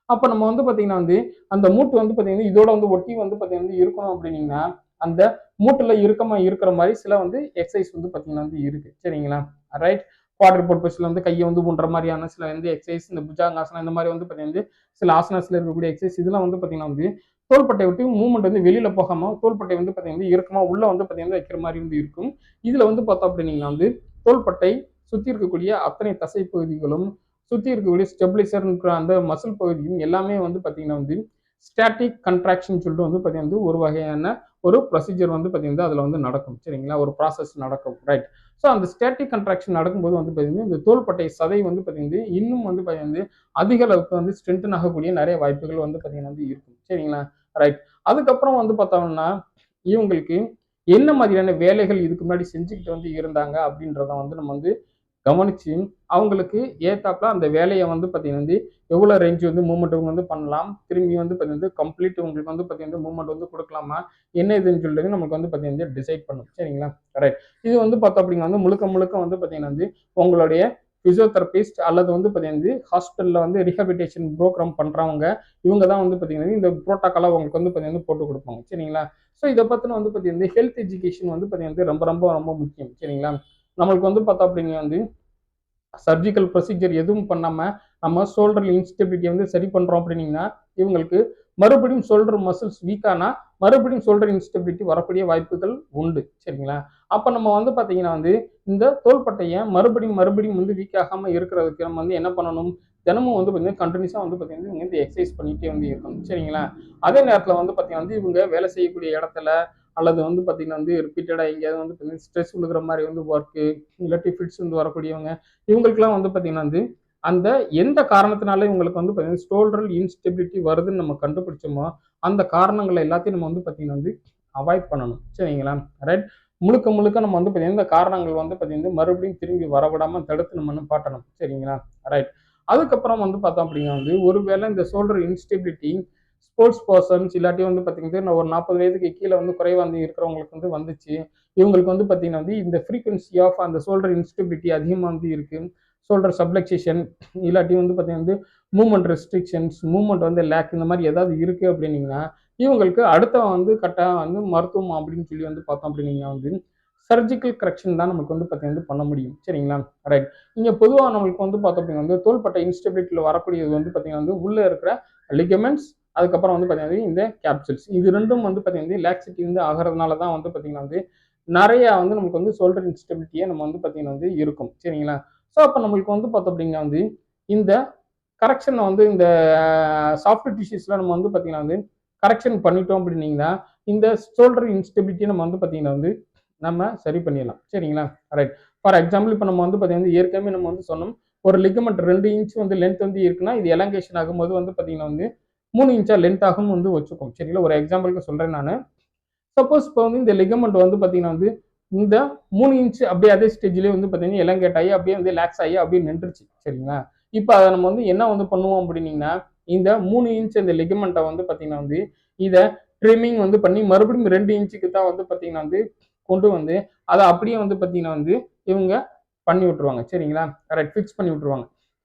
அப்போ நம்ம வந்து பார்த்தீங்கன்னா வந்து அந்த மூட்டு வந்து பார்த்தீங்கன்னா இதோட வந்து ஒட்டி வந்து பார்த்தீங்கன்னா இருக்கணும் அப்படின்னீங்கன்னா அந்த மூட்டுல இறுக்கமா இருக்கிற மாதிரி சில வந்து எக்ஸசைஸ் வந்து பார்த்தீங்கன்னா வந்து இருக்கு. சரிங்களா? ரைட். குவாட்ரிபோட் பொசிஷன்ல வந்து கையை வந்து ஊன்ற மாதிரியான சில வந்து எக்ஸசைஸ், இந்த புஜாங்காசனம் இந்த மாதிரி வந்து பார்த்தீங்கன்னா சில ஆசனாஸ்ல இருக்கக்கூடிய எக்ஸசைஸ் இதெல்லாம் வந்து பார்த்தீங்கன்னா வந்து தோள்பட்டை விட்டு மூவ்மெண்ட் வந்து வெளியில போகாம தோள்பட்டை வந்து பார்த்தீங்கன்னா இறுக்கமா உள்ள வந்து பார்த்தீங்கன்னா வைக்கிற மாதிரி வந்து இருக்கும். இதுல வந்து பார்த்தோம் அப்படின்னீங்கன்னா வந்து தோள்பட்டை சுத்தி இருக்கக்கூடிய அத்தனை தசை பகுதிகளும் சுத்தி இருக்கக்கூடிய ஸ்டெபிலைசர் அந்த மசில் பகுதியும் எல்லாமே வந்து பார்த்தீங்கன்னா வந்து ஸ்டாட்டிக் கன்ட்ராக்ஷன் சொல்லிட்டு வந்து பார்த்தீங்கன்னா ஒரு வகையான ஒரு ப்ரொசீஜர் வந்து பார்த்தீங்கன்னா அதில் வந்து நடக்கும். சரிங்களா, ஒரு ப்ராசஸ் நடக்கும். ரைட். ஸோ அந்த ஸ்டாட்டிக் கன்ட்ராக்ஷன் நடக்கும்போது வந்து பார்த்தீங்கன்னா இந்த தோள்பட்டை சதை வந்து பார்த்தீங்கன்னா இன்னும் வந்து பார்த்தீங்கன்னா அதிக அளவுக்கு வந்து ஸ்ட்ரென்தன் ஆகக்கூடிய நிறைய வாய்ப்புகள் வந்து பார்த்தீங்கன்னா வந்து இருக்கும். சரிங்களா, ரைட். அதுக்கப்புறம் வந்து பார்த்தோம்னா இவங்களுக்கு என்ன மாதிரியான வேலைகள் இதுக்கு முன்னாடி செஞ்சுக்கிட்டு வந்து இருந்தாங்க அப்படின்றத வந்து நம்ம வந்து கவனிச்சு அவங்களுக்கு ஏத்தாப்புல அந்த வேலையை வந்து பார்த்தீங்கன்னா வந்து எவ்வளோ ரேஞ்ச் வந்து மூவ்மெண்ட் வந்து பண்ணலாம், திரும்பி வந்து பார்த்தீங்கன்னா கம்ப்ளீட் உங்களுக்கு வந்து பார்த்தீங்கன்னா மூவ்மெண்ட் வந்து கொடுக்கலாமா என்ன இதுன்னு சொல்லிட்டு நமக்கு வந்து பார்த்தீங்கன்னா டிசைட் பண்ணும். சரிங்களா, ரைட். இது வந்து பார்த்தோம் அப்படின்னா வந்து முழுக்க முழுக்க வந்து பார்த்தீங்கன்னா வந்து உங்களுடைய பிசியோதெரபிஸ்ட் அல்லது வந்து பார்த்தீங்கன்னா ஹாஸ்பிட்டலில் வந்து ரீஹபிலிட்டேஷன் ப்ரோக்ராம் பண்ணுறவங்க இவங்க தான் வந்து பார்த்தீங்கன்னா இந்த ப்ரோட்டோக்காலை உங்களுக்கு வந்து பார்த்தீங்கன்னா போட்டு கொடுப்பாங்க. சரிங்களா, ஸோ இதை பற்றின வந்து பார்த்தீங்கன்னா ஹெல்த் எஜுகேஷன் வந்து பார்த்தீங்கன்னா ரொம்ப ரொம்ப ரொம்ப முக்கியம். சரிங்களா, நம்மளுக்கு வந்து பார்த்தோம் அப்படின்னா வந்து சர்ஜிக்கல் ப்ரொசீஜர் எதுவும் பண்ணாம நம்ம ஷோல்டர் இன்ஸ்டெபிலிட்டியை வந்து சரி பண்றோம் அப்படின்னீங்கன்னா இவங்களுக்கு மறுபடியும் ஷோல்டர் மசில்ஸ் வீக்கானா மறுபடியும் ஷோல்டர் இன்ஸ்டெபிலிட்டி வரக்கூடிய வாய்ப்புகள் உண்டு. சரிங்களா, அப்ப நம்ம வந்து பாத்தீங்கன்னா வந்து இந்த தோள்பட்டையை மறுபடியும் மறுபடியும் வந்து வீக் ஆகாம இருக்கிறதுக்கு நம்ம வந்து என்ன பண்ணணும், தினமும் வந்து பார்த்தீங்கன்னா கண்டினியூஸா வந்து பார்த்தீங்கன்னா இவங்க வந்து எக்ஸசைஸ் பண்ணிட்டே வந்து இருக்கணும். சரிங்களா, அதே நேரத்தில் வந்து பார்த்தீங்கன்னா வந்து இவங்க வேலை செய்யக்கூடிய இடத்துல அல்லது வந்து பார்த்தீங்கன்னா வந்து ரிப்பீட்டடாக எங்கேயாவது வந்து பார்த்தீங்கன்னா ஸ்ட்ரெஸ் விழுகிற மாதிரி வந்து ஒர்க்கு இல்லாட்டி ஃபிட்ஸ் வந்து வரக்கூடியவங்க இவங்களுக்குலாம் வந்து பார்த்தீங்கன்னா வந்து அந்த எந்த காரணத்தினால இவங்களுக்கு வந்து பார்த்தீங்கன்னா ஷோல்டர் இன்ஸ்டெபிலிட்டி வருதுன்னு நம்ம கண்டுபிடிச்சோமோ அந்த காரணங்களை எல்லாத்தையும் நம்ம வந்து பார்த்தீங்கன்னா வந்து அவாய்ட் பண்ணணும். சரிங்களா, ரைட். முழுக்க முழுக்க நம்ம வந்து பார்த்தீங்கன்னா இந்த காரணங்கள் வந்து பார்த்தீங்கன்னா மறுபடியும் திரும்பி வரவிடாம தடுத்து நம்ம பாட்டணும். சரிங்களா, ரைட். அதுக்கப்புறம் வந்து பார்த்தோம் அப்படின்னா வந்து ஒருவேளை இந்த ஷோல்டர் இன்ஸ்டெபிலிட்டி ஸ்போர்ட்ஸ் பர்சன்ஸ் இல்லாட்டி வந்து பார்த்தீங்கன்னா ஒரு 40 வயதுக்கு கீழே வந்து குறைவா வந்து இருக்கிறவங்களுக்கு வந்து வந்துச்சு. இவங்களுக்கு வந்து பார்த்தீங்கன்னா வந்து இந்த ஃப்ரீக்வன்சி ஆஃப் அந்த ஷோல்டர் இன்ஸ்டெபிலிட்டி அதிகமாக வந்து இருக்கு. ஷோல்டர் சப்ளக்சேஷன் இல்லாட்டி வந்து பார்த்தீங்கன்னா வந்து மூவ்மெண்ட் ரெஸ்ட்ரிக்ஷன்ஸ், மூவ்மெண்ட் வந்து லேக் இந்த மாதிரி ஏதாவது இருக்கு அப்படின்னீங்கன்னா இவங்களுக்கு அடுத்த வந்து கட்டாயம் வந்து மருத்துவம் அப்படின்னு சொல்லி வந்து பார்த்தோம் அப்படின்னீங்கன்னா வந்து சர்ஜிக்கல் கரெக்ஷன் தான் நமக்கு வந்து பார்த்தீங்கன்னா பண்ண முடியும். சரிங்களா, ரைட். இங்கே பொதுவாக நம்மளுக்கு வந்து பார்த்தோம் அப்படின்னா வந்து தோள்பட்டை இன்ஸ்டெபிலிட்டியில் வரக்கூடியது வந்து பார்த்தீங்கன்னா வந்து உள்ளே இருக்கிற லிகமெண்ட்ஸ் அதுக்கப்புறம் வந்து பார்த்தீங்கன்னா இந்த கேப்சூல்ஸ் இது ரெண்டும் வந்து பார்த்தீங்கன்னா லாக்ஸிட்டி வந்து ஆகிறதுனால தான் வந்து பார்த்தீங்கன்னா வந்து நிறைய வந்து நமக்கு வந்து ஷோல்டர் இன்ஸ்டெபிலிட்டியே நம்ம வந்து பார்த்தீங்கன்னா வந்து இருக்கும். சரிங்களா, ஸோ அப்போ நம்மளுக்கு வந்து பார்த்தோம் அப்படின்னா வந்து இந்த கரெக்ஷனை வந்து இந்த சாஃப்ட்வேர் டிஷ்யூஸில் நம்ம வந்து பார்த்தீங்கன்னா வந்து கரெக்ஷன் பண்ணிட்டோம் அப்படின்னீங்கன்னா இந்த ஷோல்டர் இன்ஸ்டெபிலிட்டியை நம்ம வந்து பார்த்தீங்கன்னா வந்து நம்ம சரி பண்ணிடலாம். சரிங்களா, ரைட். ஃபார் எக்ஸாம்பிள் இப்போ நம்ம வந்து பார்த்தீங்கன்னா ஏற்கனவே நம்ம வந்து சொன்னோம் ஒரு லிகமெண்ட் 2 இன்ச் வந்து லென்த் வந்து இருக்குன்னா இது எலாங்கேஷன் ஆகும்போது வந்து பார்த்தீங்கன்னா வந்து 3 இன்ச்சா லென்த் ஆகும் வந்து வச்சுக்கோம். சரிங்களா, ஒரு எக்ஸாம்பிளுக்கு சொல்றேன் நான். சப்போஸ் இப்போ வந்து இந்த லிகமெண்ட் வந்து பார்த்தீங்கன்னா வந்து இந்த 3 இன்ச் அப்படியே அதே ஸ்டேஜ்லேயே வந்து பார்த்தீங்கன்னா எலாங்கேட் ஆகி அப்படியே வந்து லாக்ஸ் ஆகி அப்படியே நின்றுச்சு. சரிங்களா, இப்போ அதை நம்ம வந்து என்ன வந்து பண்ணுவோம் அப்படின்னீங்கன்னா இந்த 3 இன்ச் இந்த லிகமெண்ட்டை வந்து பார்த்தீங்கன்னா வந்து இதை ட்ரிமிங் வந்து பண்ணி மறுபடியும் 2 இன்ச்சுக்கு தான் வந்து பார்த்தீங்கன்னா வந்து கொண்டு வந்து அதை அப்படியே வந்து பார்த்தீங்கன்னா வந்து இவங்க பண்ணி விட்டுருவாங்க. சரிங்களா, ரைட். ஃபிக்ஸ் பண்ணி விட்டுருவாங்க.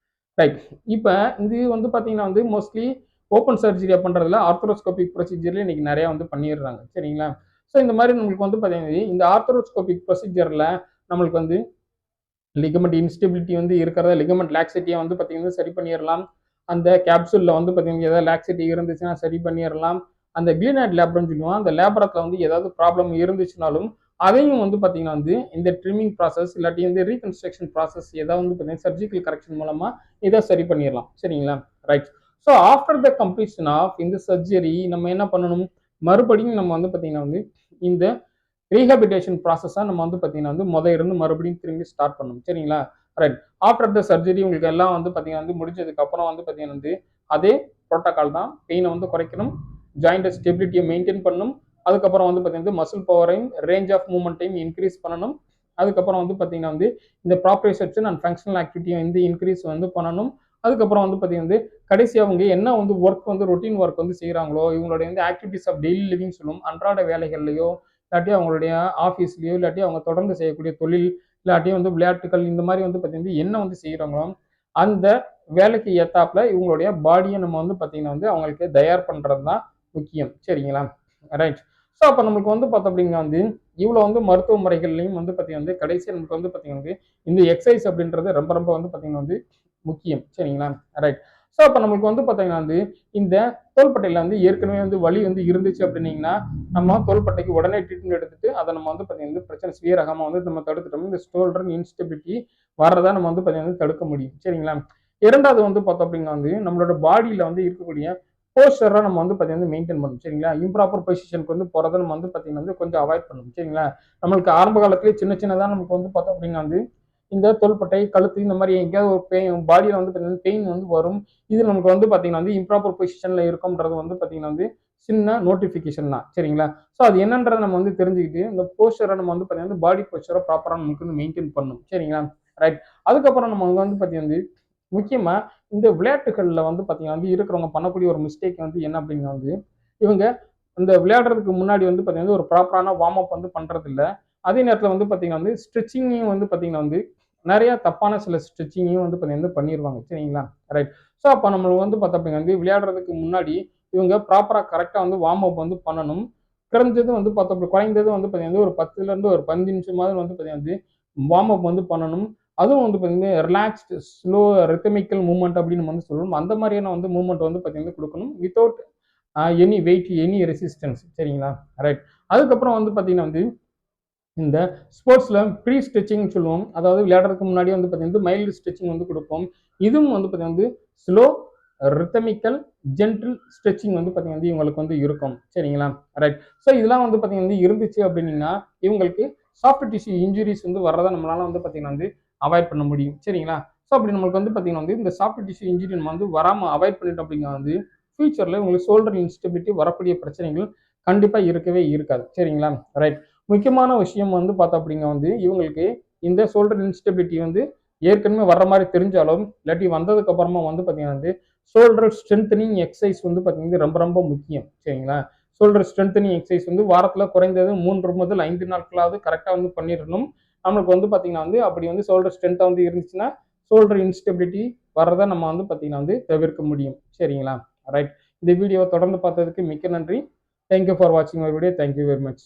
ரைட். இப்போ இது வந்து பார்த்தீங்கன்னா வந்து மோஸ்ட்லி ஓப்பன் சர்ஜரியா பண்ணுறதுல ஆர்த்தரோஸ்கோபிக் ப்ரொசீஜர்ல இன்னைக்கு நிறைய வந்து பண்ணிடுறாங்க. சரிங்களா, ஸோ இந்த மாதிரி நம்மளுக்கு வந்து பார்த்தீங்கன்னா இந்த ஆர்த்தரோஸ்கோபிக் ப்ரொசீஜரில் நம்மளுக்கு வந்து லிகமெண்ட் இன்ஸ்டெபிலிட்டி வந்து இருக்கிறத லிகமெண்ட் லாக்ஸிட்டியை வந்து பார்த்தீங்கன்னா சரி பண்ணிடலாம். அந்த கேப்சூலில் வந்து பார்த்தீங்கன்னா ஏதாவது லாக்ஸிட்டி இருந்துச்சுன்னா சரி பண்ணிடலாம். அந்த கிளீனாய்ட் லேப்னு சொல்லுவோம் அந்த லேபரத்தில் வந்து ஏதாவது ப்ராப்ளம் இருந்துச்சுனாலும் அதையும் வந்து பார்த்தீங்கன்னா வந்து இந்த ட்ரிமிங் ப்ராசஸ் இல்லாட்டி இந்த ரீகன்ஸ்ட்ரக்ஷன் ப்ராசஸ் ஏதாவது வந்து பார்த்தீங்கன்னா சர்ஜிக்கல் கரெக்ஷன் மூலமாக இதை சரி பண்ணிடலாம். சரிங்களா, right. So after the completion of இந்த சர்ஜரி நம்ம என்ன பண்ணணும், மறுபடியும் நம்ம வந்து பார்த்தீங்கன்னா வந்து இந்த ரீஹபிலிட்டேஷன் ப்ராசஸாக நம்ம வந்து பார்த்தீங்கன்னா வந்து இருந்து மறுபடியும் திரும்பி ஸ்டார்ட் பண்ணணும். சரிங்களா, ரைட். ஆஃப்டர் த சர்ஜரி உங்களுக்கு எல்லாம் வந்து பார்த்தீங்கன்னா வந்து முடிஞ்சதுக்கு அப்புறம் வந்து பார்த்தீங்கன்னா வந்து அதே ப்ரோட்டோகால் தான். பெயினை வந்து குறைக்கணும், ஜாயிண்ட் ஸ்டெபிலிட்டியை மெயின்டைன் பண்ணணும், அதுக்கப்புறம் வந்து பார்த்தீங்கன்னா மசில் பவரையும் ரேஞ்ச் ஆஃப் மூவ்மெண்ட்டையும் இன்க்ரீஸ் பண்ணணும். அதுக்கப்புறம் வந்து பார்த்தீங்கன்னா வந்து இந்த ப்ராப்ரியோசெப்ஷன் அண்ட் ஃபங்க்ஷனல் ஆக்டிவிட்டியை வந்து இன்க்ரீஸ் வந்து பண்ணணும். அதுக்கப்புறம் வந்து பார்த்தீங்கன்னா வந்து கடைசி அவங்க என்ன வந்து ஒர்க் வந்து ரொட்டீன் ஒர்க் வந்து செய்கிறாங்களோ இவங்களுடைய வந்து ஆக்டிவிட்டிஸ் ஆஃப் டெய்லி லிவிங் சொல்லுவோம் அன்றாட வேலைகள்லையோ இல்லாட்டி அவங்களுடைய ஆஃபீஸ்லையோ இல்லாட்டி அவங்க தொடர்ந்து செய்யக்கூடிய தொழில் இல்லாட்டி வந்து விளையாட்டுகள் இந்த மாதிரி வந்து பார்த்தீங்கன்னா என்ன வந்து செய்கிறாங்களோ அந்த வேலைக்கு ஏத்தாப்புல இவங்களுடைய பாடியை நம்ம வந்து பார்த்தீங்கன்னா வந்து அவங்களுக்கு தயார் பண்ணுறது தான் முக்கியம். சரிங்களா, ரைட். ஸோ அப்போ நமக்கு வந்து பார்த்தோம் அப்படின்னா வந்து இவ்வளோ வந்து மருத்துவ முறைகள்லையும் வந்து பார்த்தீங்கன்னா வந்து கடைசி நமக்கு வந்து பார்த்தீங்கன்னா வந்து இந்த எக்ஸசைஸ் அப்படின்றது ரொம்ப ரொம்ப வந்து பார்த்தீங்கன்னா வந்து முக்கியம். சரிங்களா? ரைட். ஸோ அப்போ நமக்கு வந்து பார்த்தீங்கன்னா வந்து இந்த தோள்பட்டையில் வந்து ஏற்கனவே வந்து வலி வந்து இருந்துச்சு அப்படின்னீங்கன்னா நம்ம தோள்பட்டைக்கு உடனே ட்ரீட்மெண்ட் எடுத்துட்டு அதை நம்ம வந்து பார்த்தீங்கன்னா பிரச்சனை சிவியர் ஆகாமல் வந்து நம்ம தடுத்துட்டோம். இந்த ஷோல்டர் இன்ஸ்டெபிலிட்டி வர்றதா நம்ம வந்து பார்த்தீங்கன்னா தடுக்க முடியும். சரிங்களா? இரண்டாவது வந்து பார்த்தோம் அப்படின்னா வந்து நம்மளோட பாடியில் வந்து இருக்கக்கூடிய போஸ்டரை நம்ம வந்து பார்த்தீங்கன்னா மெயின்டைன் பண்ணணும். சரிங்களா? இம்ப்ராப்பர் பொசிஷனுக்கு வந்து போகிறத நம்ம வந்து பார்த்தீங்கன்னா வந்து கொஞ்சம் அவாய்ட் பண்ணணும். சரிங்களா? நம்மளுக்கு ஆரம்ப காலத்திலேயே சின்ன சின்னதாக நமக்கு வந்து பார்த்தோம் அப்படின்னா வந்து இந்த தோள்பட்டை கழுத்து இந்த மாதிரி எங்கேயாவது ஒரு பெயின் பாடியில் வந்து பார்த்தீங்கன்னா பெயின் வந்து வரும். இது நமக்கு வந்து பார்த்தீங்கன்னா வந்து இம்ப்ராப்பர் பொசிஷனில் இருக்கும்ன்றது வந்து பார்த்தீங்கன்னா வந்து சின்ன நோட்டிஃபிகேஷன் தான். சரிங்களா? ஸோ அது என்னன்றதை நம்ம வந்து தெரிஞ்சுக்கிட்டு இந்த போஸ்டரை நம்ம வந்து பார்த்தீங்கன்னா பாடி போஸ்டரை ப்ராப்பராக நமக்கு வந்து மெயின்டைன் பண்ணணும். சரிங்களா? ரைட். அதுக்கப்புறம் நம்ம வந்து பார்த்தீங்கன்னா முக்கியமா இந்த விளையாட்டுகள்ல வந்து பார்த்தீங்கன்னா வந்து இருக்கிறவங்க பண்ணக்கூடிய ஒரு மிஸ்டேக் வந்து என்ன அப்படின்னா வந்து இவங்க இந்த விளையாடுறதுக்கு முன்னாடி வந்து பார்த்தீங்கன்னா ஒரு ப்ராப்பரான வார்ம் அப் வந்து பண்றது இல்ல. அதே நேரத்தில் வந்து பார்த்தீங்கன்னா வந்து ஸ்ட்ரெச்சிங்கையும் வந்து பார்த்தீங்கன்னா வந்து நிறைய தப்பான சில ஸ்ட்ரெச்சிங்கையும் வந்து பார்த்தீங்கன்னா பண்ணிடுவாங்க. சரிங்களா? ரைட். ஸோ அப்போ நம்ம வந்து பார்த்தோம் அப்படின்னா வந்து விளையாடுறதுக்கு முன்னாடி இவங்க ப்ராப்பராக கரெக்டாக வந்து வார்ம் அப் வந்து பண்ணணும். குறைஞ்சது வந்து பார்த்தோம் குறைந்தது வந்து பார்த்தீங்கன்னா ஒரு 10லேருந்து ஒரு 15 நிமிஷமாவது வந்து பார்த்தீங்கன்னா வார்ம் அப் வந்து பண்ணணும். அதுவும் வந்து பார்த்தீங்கன்னா ரிலாக்ஸ்டு ஸ்லோ ரித்தமிக்கல் மூவ்மெண்ட் அப்படின்னு நம்ம வந்து சொல்லணும். அந்த மாதிரியான வந்து மூவ்மெண்ட் வந்து பார்த்தீங்கன்னா கொடுக்கணும் without any weight any resistance. சரிங்களா? ரைட். அதுக்கப்புறம் வந்து பார்த்தீங்கன்னா வந்து இந்த ஸ்போர்ட்ஸ்ல ப்ரீ ஸ்ட்ரெச்சிங் சொல்லுவோம். அதாவது விளையாடுறதுக்கு முன்னாடியே வந்து பார்த்தீங்கன்னா மைல்டு ஸ்ட்ரெச்சிங் வந்து கொடுப்போம். இதுவும் வந்து பார்த்தீங்கன்னா வந்து ஸ்லோ ரித்தமிக்கல் ஜென்டில் ஸ்ட்ரெச்சிங் வந்து பார்த்தீங்கன்னா இவங்களுக்கு வந்து இருக்கும். சரிங்களா? ரைட். ஸோ இதெல்லாம் வந்து பார்த்தீங்கன்னா இருந்துச்சு அப்படின்னா இவங்களுக்கு சாஃப்ட் டிஷ்யூ இன்ஜுரிஸ் வந்து வர்றதை நம்மளால வந்து பார்த்தீங்கன்னா வந்து அவாய்ட் பண்ண முடியும். சரிங்களா? ஸோ அப்படி நம்மளுக்கு வந்து பார்த்தீங்கன்னா வந்து இந்த சாஃப்ட் டிஷ்யூ இன்ஜுரி நம்ம வந்து வராமல் அவாய்ட் பண்ணிட்டோம் அப்படின்னா வந்து ஃபியூச்சரில் உங்களுக்கு ஷோல்டர் இன்ஸ்டெபிலிட்டி வரக்கூடிய பிரச்சனைகள் கண்டிப்பாக இருக்கவே இருக்காது. சரிங்களா? ரைட். முக்கியமான விஷயம் வந்து பார்த்தோம் அப்படின்னா வந்து இவங்களுக்கு இந்த ஷோல்டர் இன்ஸ்டெபிலிட்டி வந்து ஏற்கனவே வர்ற மாதிரி தெரிஞ்சாலும் இல்லாட்டி வந்ததுக்கு அப்புறமா வந்து பார்த்தீங்கன்னா வந்து ஷோல்டர் ஸ்ட்ரென்தனிங் எக்ஸசைஸ் வந்து பார்த்தீங்கன்னா ரொம்ப ரொம்ப முக்கியம். சரிங்களா? ஷோல்டர் ஸ்ட்ரென்தனிங் எக்ஸசைஸ் வந்து வாரத்தில் குறைந்தது 3 முதல் 5 நாட்களாவது கரெக்டாக வந்து பண்ணிடணும். நம்மளுக்கு வந்து பார்த்தீங்கன்னா வந்து அப்படி வந்து ஷோல்டர் ஸ்ட்ரென்த்தாக வந்து இருந்துச்சுன்னா ஷோல்டர் இன்ஸ்டெபிலிட்டி வர்றதை நம்ம வந்து பார்த்தீங்கன்னா வந்து தவிர்க்க முடியும். சரிங்களா? ரைட். இந்த வீடியோவை தொடர்ந்து பார்த்ததுக்கு மிக்க நன்றி. தேங்க்யூ ஃபார் வாட்சிங் my video. Thank you very much.